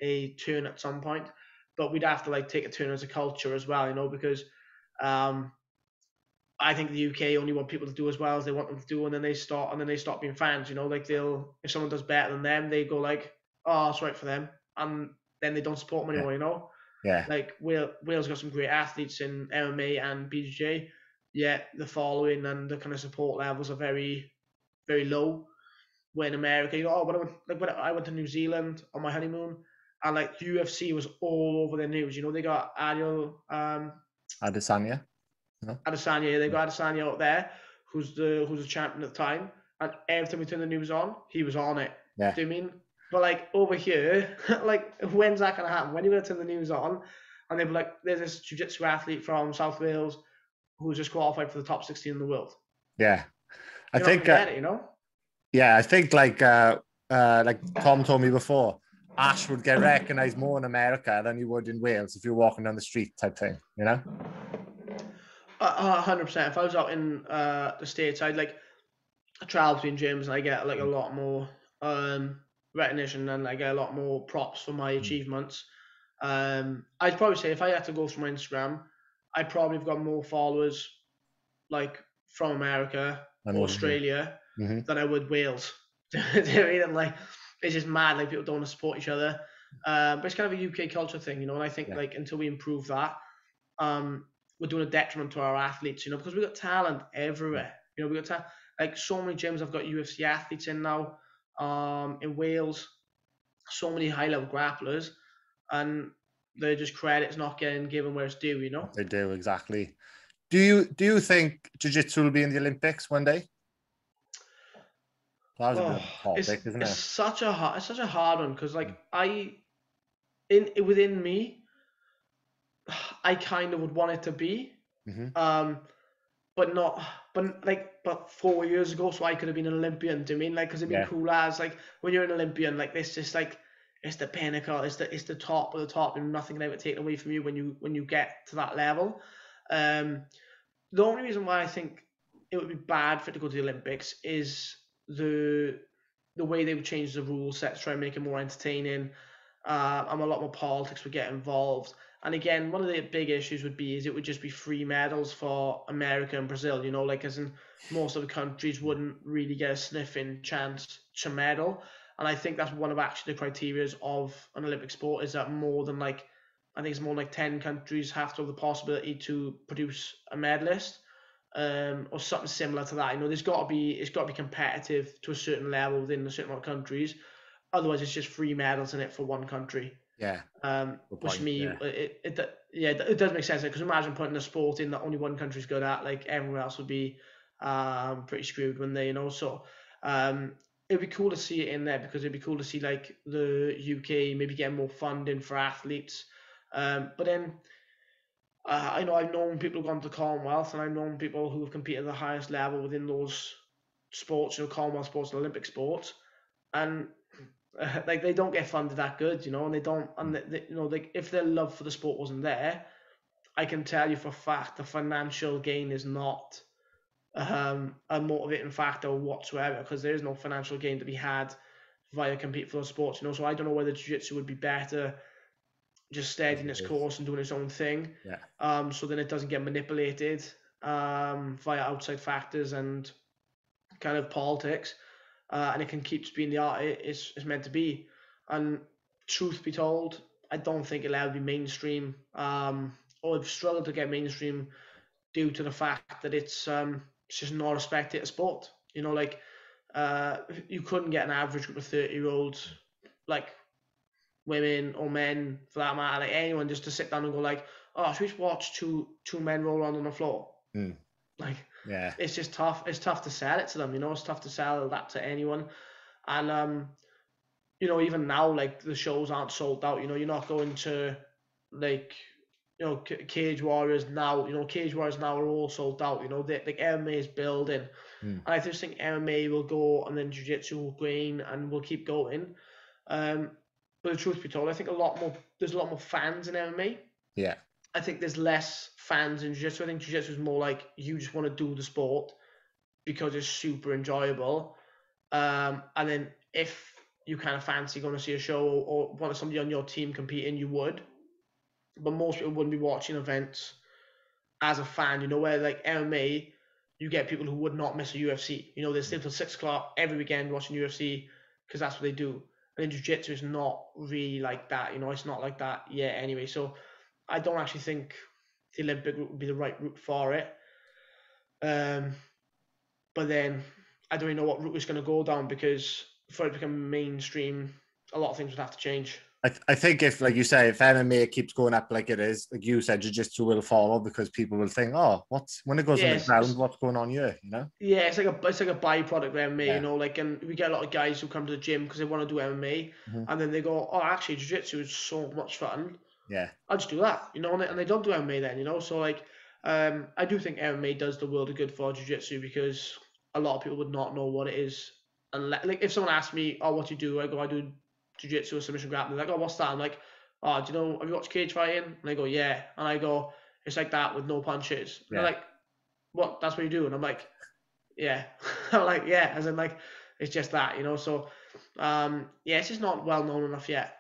a turn at some point, but we'd have to like take a turn as a culture as well, you know, because I think the UK only want people to do as well as they want them to do, and then they stop being fans. You know, like if someone does better than them, they go like, oh, it's right for them, and then they don't support them anymore. You know, like Wales got some great athletes in MMA and BJJ, yet the following and the kind of support levels are very, very low. When America, you know, when I went to New Zealand on my honeymoon, and like UFC was all over their news. You know, they got Adesanya. Adesanya, they've got Adesanya out there, who's the champion at the time, and every time we turn the news on, he was on it. Yeah. Do you mean? But like over here, like when's that gonna happen? When are you gonna turn the news on, and they'll be like, "There's this jiu-jitsu athlete from South Wales who's just qualified for the top 16 in the world." Yeah, I think you know. Yeah, I think like Tom told me before, Ash would get recognised more in America than you would in Wales if you're walking down the street type thing, you know. 100%. If I was out in the States, I'd like travel between gyms and I get like a lot more recognition and I get a lot more props for my achievements. I'd probably say if I had to go through my Instagram, I'd probably have got more followers like from America or Australia than I would Wales. Do you know what I mean? And like it's just mad, like people don't want to support each other. But it's kind of a UK culture thing, you know, and I think like until we improve that, we're doing a detriment to our athletes, you know, because we've got talent everywhere. You know, we've got like so many gyms have got UFC athletes in now. In Wales, so many high-level grapplers, and they're just credit's not getting given where it's due, you know? They do, exactly. Do you think Jiu-Jitsu will be in the Olympics one day? That was a good topic, isn't it? It's such a hard one, because like within me, I kind of would want it to be, but 4 years ago, so I could have been an Olympian. Do you mean like because it'd be cool as like when you're an Olympian, like it's just like it's the pinnacle, it's the top of the top, and nothing can ever take away from you when you get to that level. The only reason why I think it would be bad for it to go to the Olympics is the way they would change the rule set to try and make it more entertaining. And a lot more politics would get involved. And again, one of the big issues would be is it would just be free medals for America and Brazil, you know, like as in most of the countries wouldn't really get a sniffing chance to medal. And I think that's one of actually the criteria of an Olympic sport is that more than like, I think it's more like 10 countries have to have the possibility to produce a medalist, or something similar to that. You know, it's got to be competitive to a certain level within a certain amount of countries. Otherwise, it's just free medals in it for one country. Yeah. Which to me, it does make sense because imagine putting a sport in that only one country's good at, like everyone else would be pretty screwed, when they, you know. So it'd be cool to see it in there because it'd be cool to see like the UK maybe getting more funding for athletes. But then I know I've known people who've gone to Commonwealth, and I've known people who have competed at the highest level within those sports, you know, Commonwealth sports and Olympic sports, and like they don't get funded that good, you know, and they don't, and you know, like if their love for the sport wasn't there, I can tell you for a fact the financial gain is not a motivating factor whatsoever, because there is no financial gain to be had via compete for those sports, you know. So I don't know whether jiu-jitsu would be better just steadying its course and doing its own thing, so then it doesn't get manipulated via outside factors and kind of politics. And it can keep being the art it's meant to be. And truth be told, I don't think it'll ever be mainstream, or it'll struggle to get mainstream due to the fact that it's just not a spectator sport. You know, like you couldn't get an average group of 30-year-olds, like women or men for that matter, like anyone, just to sit down and go like, oh, should we just watch two men roll around on the floor? Like, it's just tough. It's tough to sell it to them, you know. It's tough to sell that to anyone. And you know, even now, like the shows aren't sold out. You know, you're not going to like, you know, Cage Warriors now. You know, Cage Warriors now are all sold out. You know, like MMA is building, and I just think MMA will go, and then Jiu-Jitsu will gain, and will keep going. But the truth be told, I think there's a lot more fans in MMA. Yeah. I think there's less fans in Jiu-Jitsu. I think Jiu-Jitsu is more like you just want to do the sport because it's super enjoyable. And then if you kind of fancy going to see a show or want somebody on your team competing, you would. But most people wouldn't be watching events as a fan, you know, where like MMA, you get people who would not miss a UFC. You know, they stay till 6 o'clock every weekend watching UFC because that's what they do. And then Jiu-Jitsu is not really like that, you know, it's not like that yet anyway. So I don't actually think the Olympic route would be the right route for it. But then I don't even know what route it's going to go down, because for it to become mainstream, a lot of things would have to change. I think if, like you say, if MMA keeps going up like it is, like you said, Jiu-Jitsu will follow, because people will think, oh, when it goes on the ground, what's going on here, you know? Yeah, it's like a byproduct of MMA, you know, like, and we get a lot of guys who come to the gym because they want to do MMA, and then they go, oh, actually, Jiu-Jitsu is so much fun. Yeah. I'll just do that, you know, and they don't do MMA then, you know. So like, I do think MMA does the world of good for Jiu-Jitsu, because a lot of people would not know what it is. And like, if someone asks me, oh, what do you do? I go, I do Jiu-Jitsu or submission grappling. They're like, oh, what's that? I'm like, oh, do you know, have you watched cage fighting? And they go, yeah. And I go, it's like that with no punches. And they're like, what? That's what you do? And I'm like, yeah. I'm like, yeah. As in, like, it's just that, you know. So, it's just not well known enough yet.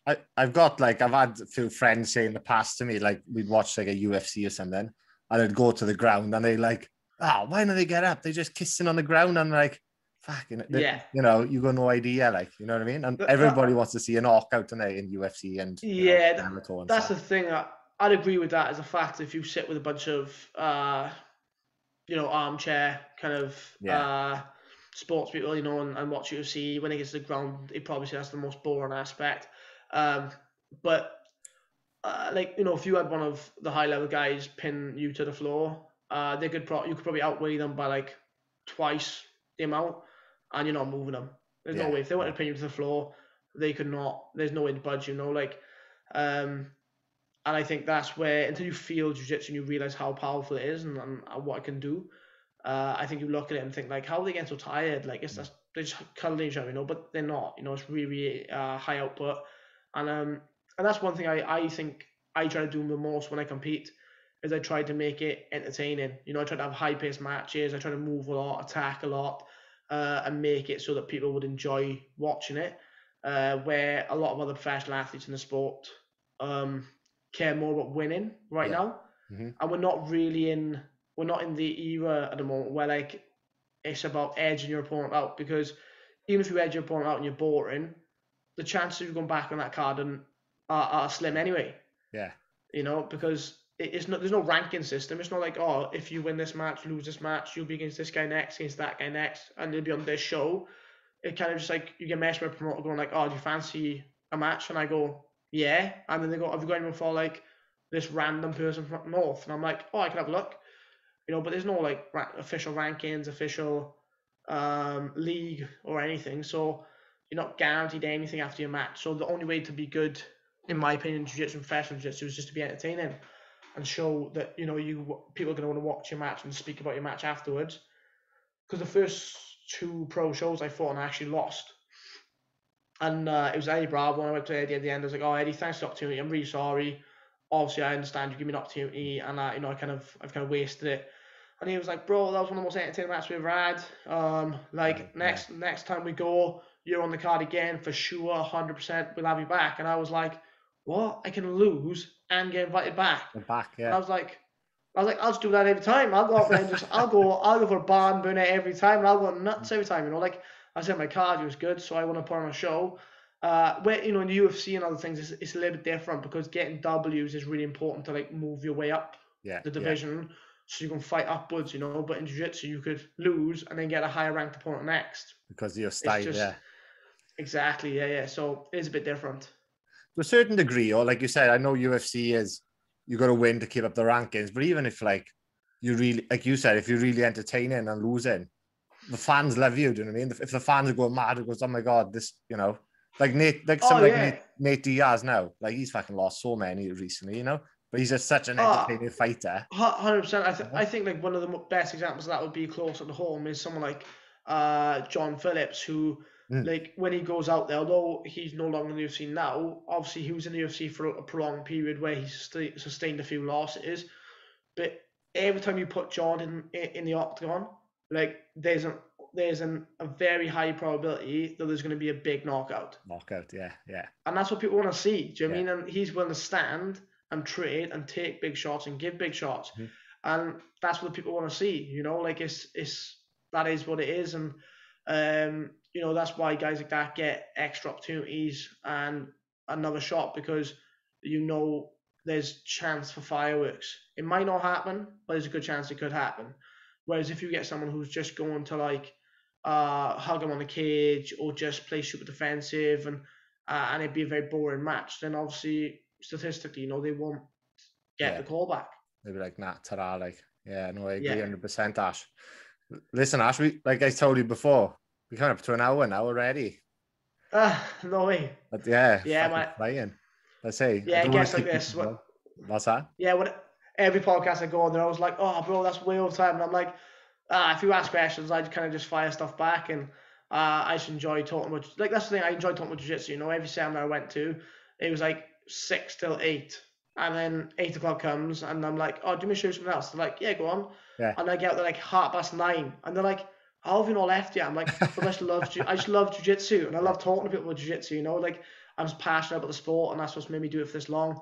I've had a few friends say in the past to me, like, we'd watch like a UFC or something, and I'd go to the ground and they like, why don't they get up? They're just kissing on the ground. And like, fucking, you know, you got no idea, like, you know what I mean? And everybody wants to see a knockout tonight in UFC and that's the thing. I'd agree with that as a fact. If you sit with a bunch of you know, armchair kind of sports people, you know, and watch UFC, when it gets to the ground, they probably say that's the most boring aspect. But like, you know, if you had one of the high level guys pin you to the floor, you could probably outweigh them by like twice the amount, and you're not moving them. There's no way. If they wanted to pin you to the floor, they could not. There's no way to budge, you know, like, and I think that's where, until you feel jiu-jitsu and you realize how powerful it is and what it can do, I think you look at it and think like, how are they getting so tired? Like, they're just cuddling each other, you know, but they're not. You know, it's really, really high output, and that's one thing I think I try to do the most when I compete, is I try to make it entertaining. You know, I try to have high-paced matches. I try to move a lot, attack a lot, and make it so that people would enjoy watching it. Where a lot of other professional athletes in the sport care more about winning right now. And we're not in the era at the moment where like it's about edging your opponent out, because even if you edge your opponent out and you're boring, the chances of you going back on that card are slim anyway. Yeah. You know, because it's not, there's no ranking system. It's not like, oh, if you win this match, lose this match, you'll be against this guy next, against that guy next, and you'll be on this show. It kind of just like you get messed with a promoter going like, oh, do you fancy a match? And I go, yeah. And then they go, have you got anyone for like this random person from North? And I'm like, oh, I can have a look. You know, but there's no like official rankings, official league or anything. So you're not guaranteed anything after your match. So the only way to be good, in my opinion, jiu-jitsu and professional jiu-jitsu is just to be entertaining and show that, you know, people are going to want to watch your match and speak about your match afterwards. Because the first 2 pro shows I fought and I actually lost. And it was Eddie Bravo when I went to Eddie at the end. I was like, oh, Eddie, thanks for the opportunity. I'm really sorry. Obviously, I understand you give me an opportunity, and you know, I've kind of wasted it. And he was like, bro, that was one of the most entertaining matches we've ever had. Next time we go, you're on the card again for sure, 100%. We'll have you back. And I was like, what? I can lose and get invited back. Yeah. And I was like, I'll just do that every time. I'll go out there and I'll go for a barn burner every time, and I'll go nuts every time. You know, like I said, my cardio was good, so I want to put on a show. Where, you know, in the UFC and other things, it's a little bit different, because getting W's is really important to like move your way up the division, so you can fight upwards. You know, but in jiu-jitsu you could lose and then get a higher ranked opponent next because of your style. Exactly. Yeah. So it's a bit different to a certain degree. Or like you said, I know UFC is, you got to win to keep up the rankings, but even if like you really, like you said, if you're really entertaining and losing, the fans love you. Do you know what I mean? If the fans are going mad, it goes, oh my god, this, you know, like Nate Diaz now, like he's fucking lost so many recently, you know, but he's just such an entertaining fighter. 100%. I think like one of the best examples of that would be closer to home is someone like John Phillips, who like when he goes out there, although he's no longer in the UFC now, obviously he was in the UFC for a prolonged period where he sustained a few losses, but every time you put John in the octagon, like there's a very high probability that there's going to be a big knockout. Yeah. And that's what people want to see. Do you know what I mean? And he's willing to stand and trade and take big shots and give big shots. And that's what the people want to see. You know, like that is what it is. And you know, that's why guys like that get extra opportunities and another shot, because you know there's chance for fireworks. It might not happen, but there's a good chance it could happen. Whereas if you get someone who's just going to like hug him on the cage or just play super defensive and it'd be a very boring match, then obviously statistically, you know, they won't get the call back. They'd be like, nah, ta-ra, like, yeah, no, I agree 100%, Ash. Listen, Ash, like I told you before, we're coming up to an hour now already. No way. But man. Flying. Let's say. Yeah, I guess like this. What's that? Yeah, every podcast I go on, they're always like, oh, bro, that's way over time. And I'm like, if you ask questions, I kind of just fire stuff back. And I just enjoy talking about, like, that's the thing, I enjoy talking about jiu-jitsu. You know, every seminar I went to, it was like 6 till 8. And then 8 o'clock comes, and I'm like, oh, do you want me to show you something else? They're like, yeah, go on. Yeah. And I get out there like 9:30. And they're like, how have you not left yet? I'm like, but I just love jiu-jitsu. And I love talking to people about jiu-jitsu, you know, like, I'm just passionate about the sport, and that's what's made me do it for this long.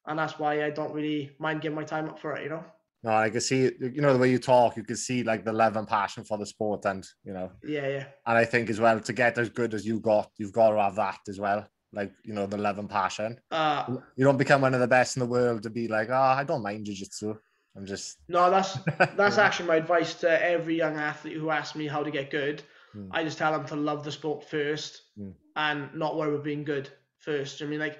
And that's why I don't really mind giving my time up for it, you know? No, I can see, you know, the way you talk, you can see like the love and passion for the sport, and, you know. Yeah. And I think as well, to get as good as you've got to have that as well. Like, you know, the love and passion. You don't become one of the best in the world to be like, oh, I don't mind jiu-jitsu. I'm just... No, that's actually my advice to every young athlete who asks me how to get good. I just tell them to love the sport first and not worry about being good first. I mean, like,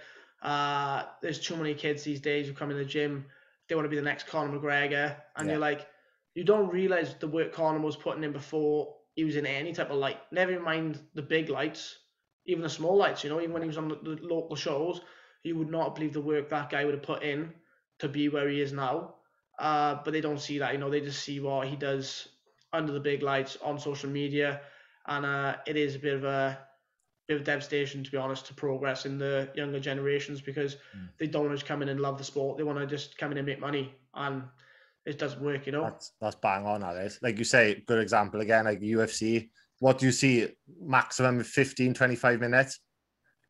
there's too many kids these days who come in the gym, they want to be the next Conor McGregor, and you're like, you don't realize the work Conor was putting in before he was in any type of light. Never mind the big lights, even the small lights, you know, even when he was on the local shows, you would not believe the work that guy would have put in to be where he is now. But they don't see that, you know, they just see what he does under the big lights on social media, and it is a bit of devastation, to be honest, to progress in the younger generations, because they don't just come in and love the sport. They want to just come in and make money, and it doesn't work, you know. That's bang on, that is. Like you say, good example again, like UFC. What do you see? Maximum 15, 25 minutes.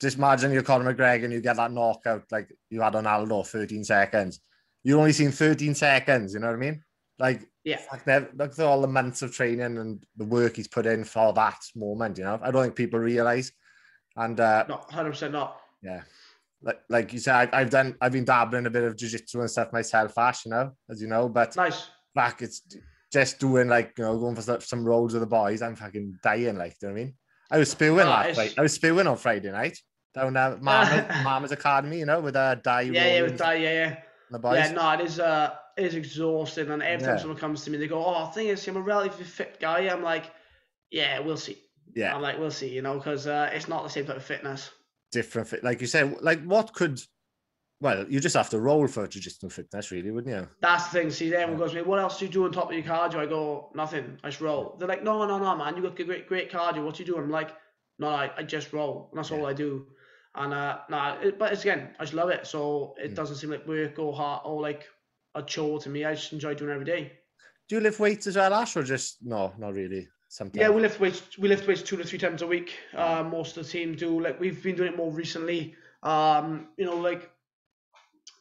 just imagine you're Conor McGregor and you get that knockout like you had on Aldo, 13 seconds. You only seen 13 seconds, you know what I mean? Like, Yeah. look at all the months of training and the work he's put in for that moment, you know? I don't think people realize. And no, 100% not. Yeah. Like you said, I've been dabbling a bit of jiu-jitsu and stuff myself, Ash, you know, as you know, but nice. Back, it's just doing like, you know, going for some rolls with the boys. I'm fucking dying, like, do you know what I mean? I was spewing last night. I was spewing on Friday night down at Mama's Academy, you know, with a Dai. Yeah, with Dai, yeah. The boys. Yeah, no, it is exhausting. And every time someone comes to me, they go, "Oh, the thing is, I'm a relatively fit guy." I'm like, "Yeah, we'll see." Yeah. I'm like, "We'll see," you know, because it's not the same type of fitness. Different fit, like you said. Like, what could? Well, you just have to roll for jiu-jitsu fitness, really, wouldn't you? That's the thing. See, everyone goes to me, "What else do you do on top of your cardio?" I go, "Nothing. I just roll." They're like, "No, man. You got great cardio. What you do?" I'm like, "No, I just roll. And that's all I do." And but it's, again, I just love it. So it doesn't seem like work or hard or like a chore to me. I just enjoy doing it every day. Do you lift weights as well, Ash, or just no, not really? Sometimes. Yeah, we lift weights 2 to 3 times a week. Most of the team do. Like, we've been doing it more recently. You know, like,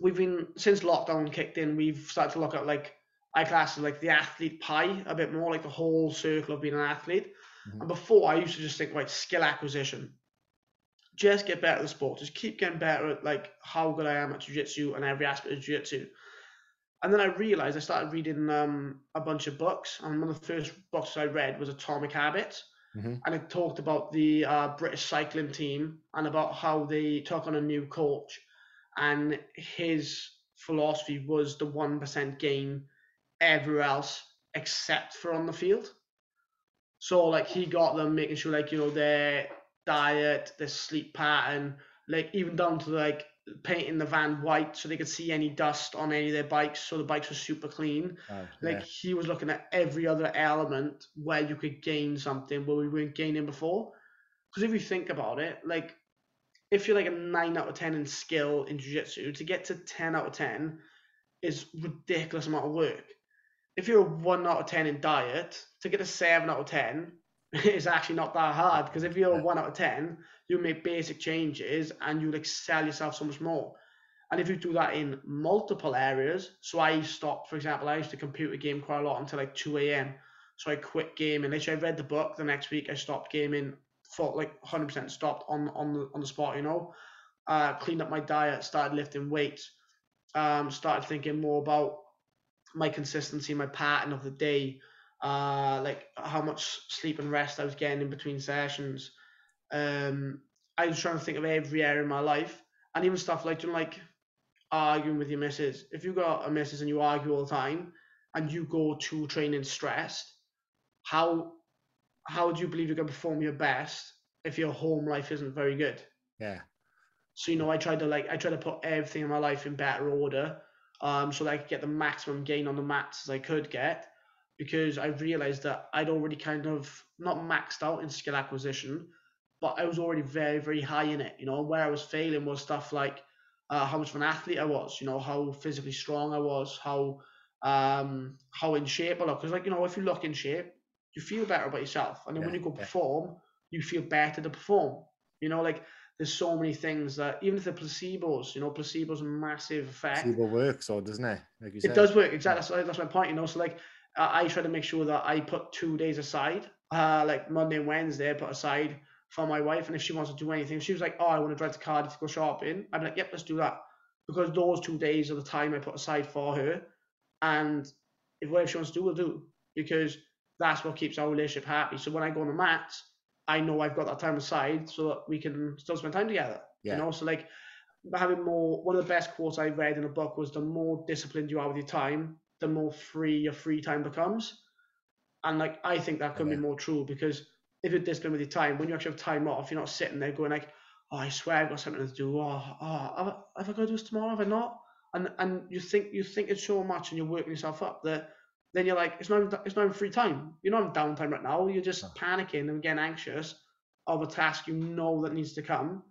we've been, since lockdown kicked in, we've started to look at, like, I class as like the athlete pie a bit more, like the whole circle of being an athlete. And before, I used to just think, right, skill acquisition. Just get better at the sport. Just keep getting better at, like, how good I am at jiu-jitsu and every aspect of jiu-jitsu. And then I realized I started reading a bunch of books. And one of the first books I read was Atomic Habits. And it talked about the British cycling team and about how they took on a new coach. And his philosophy was the 1% gain everywhere else except for on the field. So, like, he got them making sure, like, you know, their diet, their sleep pattern, like, even down to, like, painting the van white so they could see any dust on any of their bikes, so the bikes were super clean. Like, he was looking at every other element where you could gain something where we weren't gaining before. Because if you think about it, like, if you're like a 9 out of 10 in skill in jiu-jitsu, to get to 10 out of 10 is ridiculous amount of work. If you're a 1 out of 10 in diet, to get a 7 out of 10 is actually not that hard, because if you're a 1 out of 10, you make basic changes and you'll excel yourself so much more. And if you do that in multiple areas, so I stopped, for example, I used to computer game quite a lot until like 2 a.m. So I quit gaming. Literally, I read the book. The next week, I stopped gaming, for like 100% stopped on the spot, you know. Cleaned up my diet, started lifting weights, started thinking more about my consistency, my pattern of the day, like how much sleep and rest I was getting in between sessions. I was trying to think of every area in my life, and even stuff like, you know, like arguing with your missus. If you got a missus and you argue all the time, and you go to training stressed, how do you believe you're going to perform your best if your home life isn't very good? Yeah. So, you know, I tried to put everything in my life in better order, so that I could get the maximum gain on the mats as I could get, because I realized that I'd already kind of not maxed out in skill acquisition, but I was already very, very high in it. You know, where I was failing was stuff like how much of an athlete I was, you know, how physically strong I was, how in shape I look. Because, like, you know, if you look in shape, you feel better about yourself. And then when you go perform, you feel better to perform. You know, like, there's so many things that, even if they're placebos, you know, placebos a massive effect. Placebo works, or doesn't it? Like you said. It does work, exactly. That's my point, you know. So, like, I try to make sure that I put 2 days aside, like Monday and Wednesday, I put aside for my wife. And if she wants to do anything, if she was like, "Oh, I want to drive to Cardiff to go shopping," I'd be like, "Yep, let's do that." Because those 2 days are the time I put aside for her. And if whatever she wants to do, we'll do. Because that's what keeps our relationship happy. So when I go on the mats, I know I've got that time aside so that we can still spend time together. You know, so, like, having more, one of the best quotes I read in a book was, the more disciplined you are with your time, the more free your free time becomes. And, like, I think that could be more true, because if you're disciplined with your time, when you actually have time off, you're not sitting there going like, "Oh, I swear I've got something to do. Have I got to do this tomorrow? Have I not?" And you think it so much, and you're working yourself up, that then you're like, it's not even free time. You're not in downtime right now. You're just panicking and getting anxious of a task you know that needs to come.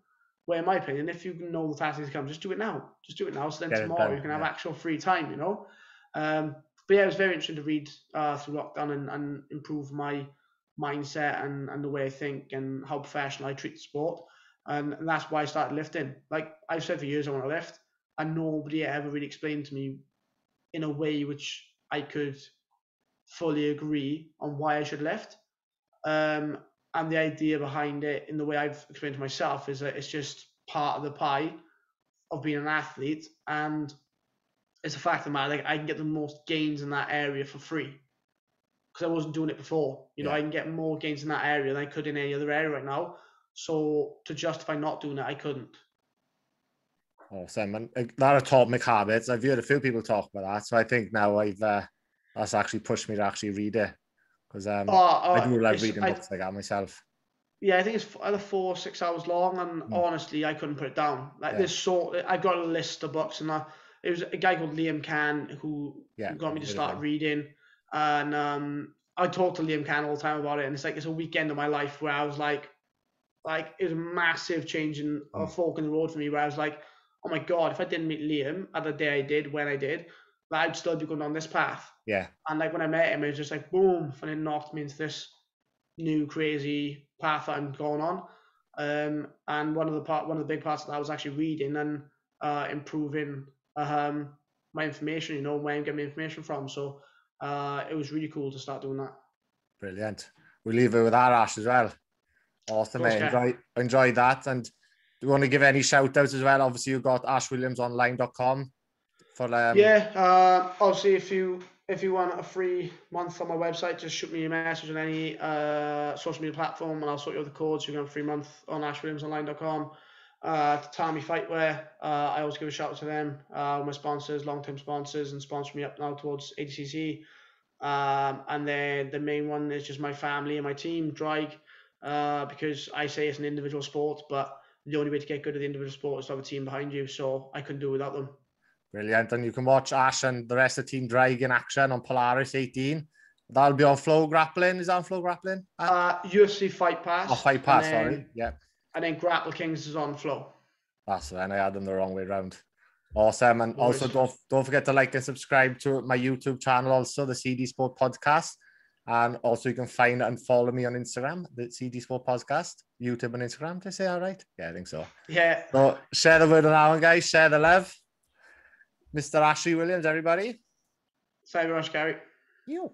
Where, in my opinion, if you know the task needs to come, just do it now. Just do it now. So then tomorrow you can have actual free time, you know? But yeah, it was very interesting to read through lockdown and improve my mindset and the way I think and how professional I treat the sport. And that's why I started lifting. Like I've said for years, I want to lift, and nobody ever really explained to me in a way which I could fully agree on why I should lift. And the idea behind it, in the way I've explained to myself, is that it's just part of the pie of being an athlete, and it's a fact of the matter. Like I can get the most gains in that area for free because I wasn't doing it before. You know, I can get more gains in that area than I could in any other area right now. So to justify not doing it, I couldn't. Awesome. And that atomic habits, I've heard a few people talk about that. So I think now that's actually pushed me to actually read it, because I do love reading books like that myself. Yeah, I think it's either 4 or 6 hours long, and honestly, I couldn't put it down. Like I got a list of books, and it was a guy called Liam Cann who got me to start reading, and I talk to Liam Cann all the time about it, and it's a weekend of my life where I was like it was a massive change in a fork in the road for me, where I was like, oh my God, if I didn't meet Liam at the day I did, when I did, I'd still be going down this path. Yeah. And like when I met him, it was just like boom, and it knocked me into this new crazy path that I'm going on. And one of the big parts of that was actually reading and improving my information, where I'm getting my information from. So it was really cool to start doing that. Brilliant. We'll leave it with that, Ash, as well. Awesome, mate. Enjoy that. And do you want to give any shout outs as well? Obviously, you've got ashwilliamsonline.com for obviously if you want a free month on my website, just shoot me a message on any social media platform, and I'll sort you out the codes. You can have a free month on ashwilliamsonline.com. Tommy Fightwear, I always give a shout out to them, my sponsors, long-term sponsors, and sponsor me up now towards ADCC. And then the main one is just my family and my team, Drag, because I say it's an individual sport, but the only way to get good at the individual sport is to have a team behind you, so I couldn't do it without them. Brilliant. And you can watch Ash and the rest of the team Drag in action on Polaris 18. That'll be on Flow Grappling. Is that on Flow Grappling? UFC Fight Pass. Oh, Fight Pass, sorry. Yeah. And then Grapple Kings is on Flow. That's right. I had them the wrong way around. Awesome. And also don't forget to like and subscribe to my YouTube channel, also the CD Sport Podcast. And also you can find and follow me on Instagram, the CD Sport Podcast, YouTube and Instagram. Did I say all right? Yeah, I think so. Yeah. So share the word on that one, guys. Share the love. Mr. Ashley Williams, everybody. Thank you very much, Gary. You.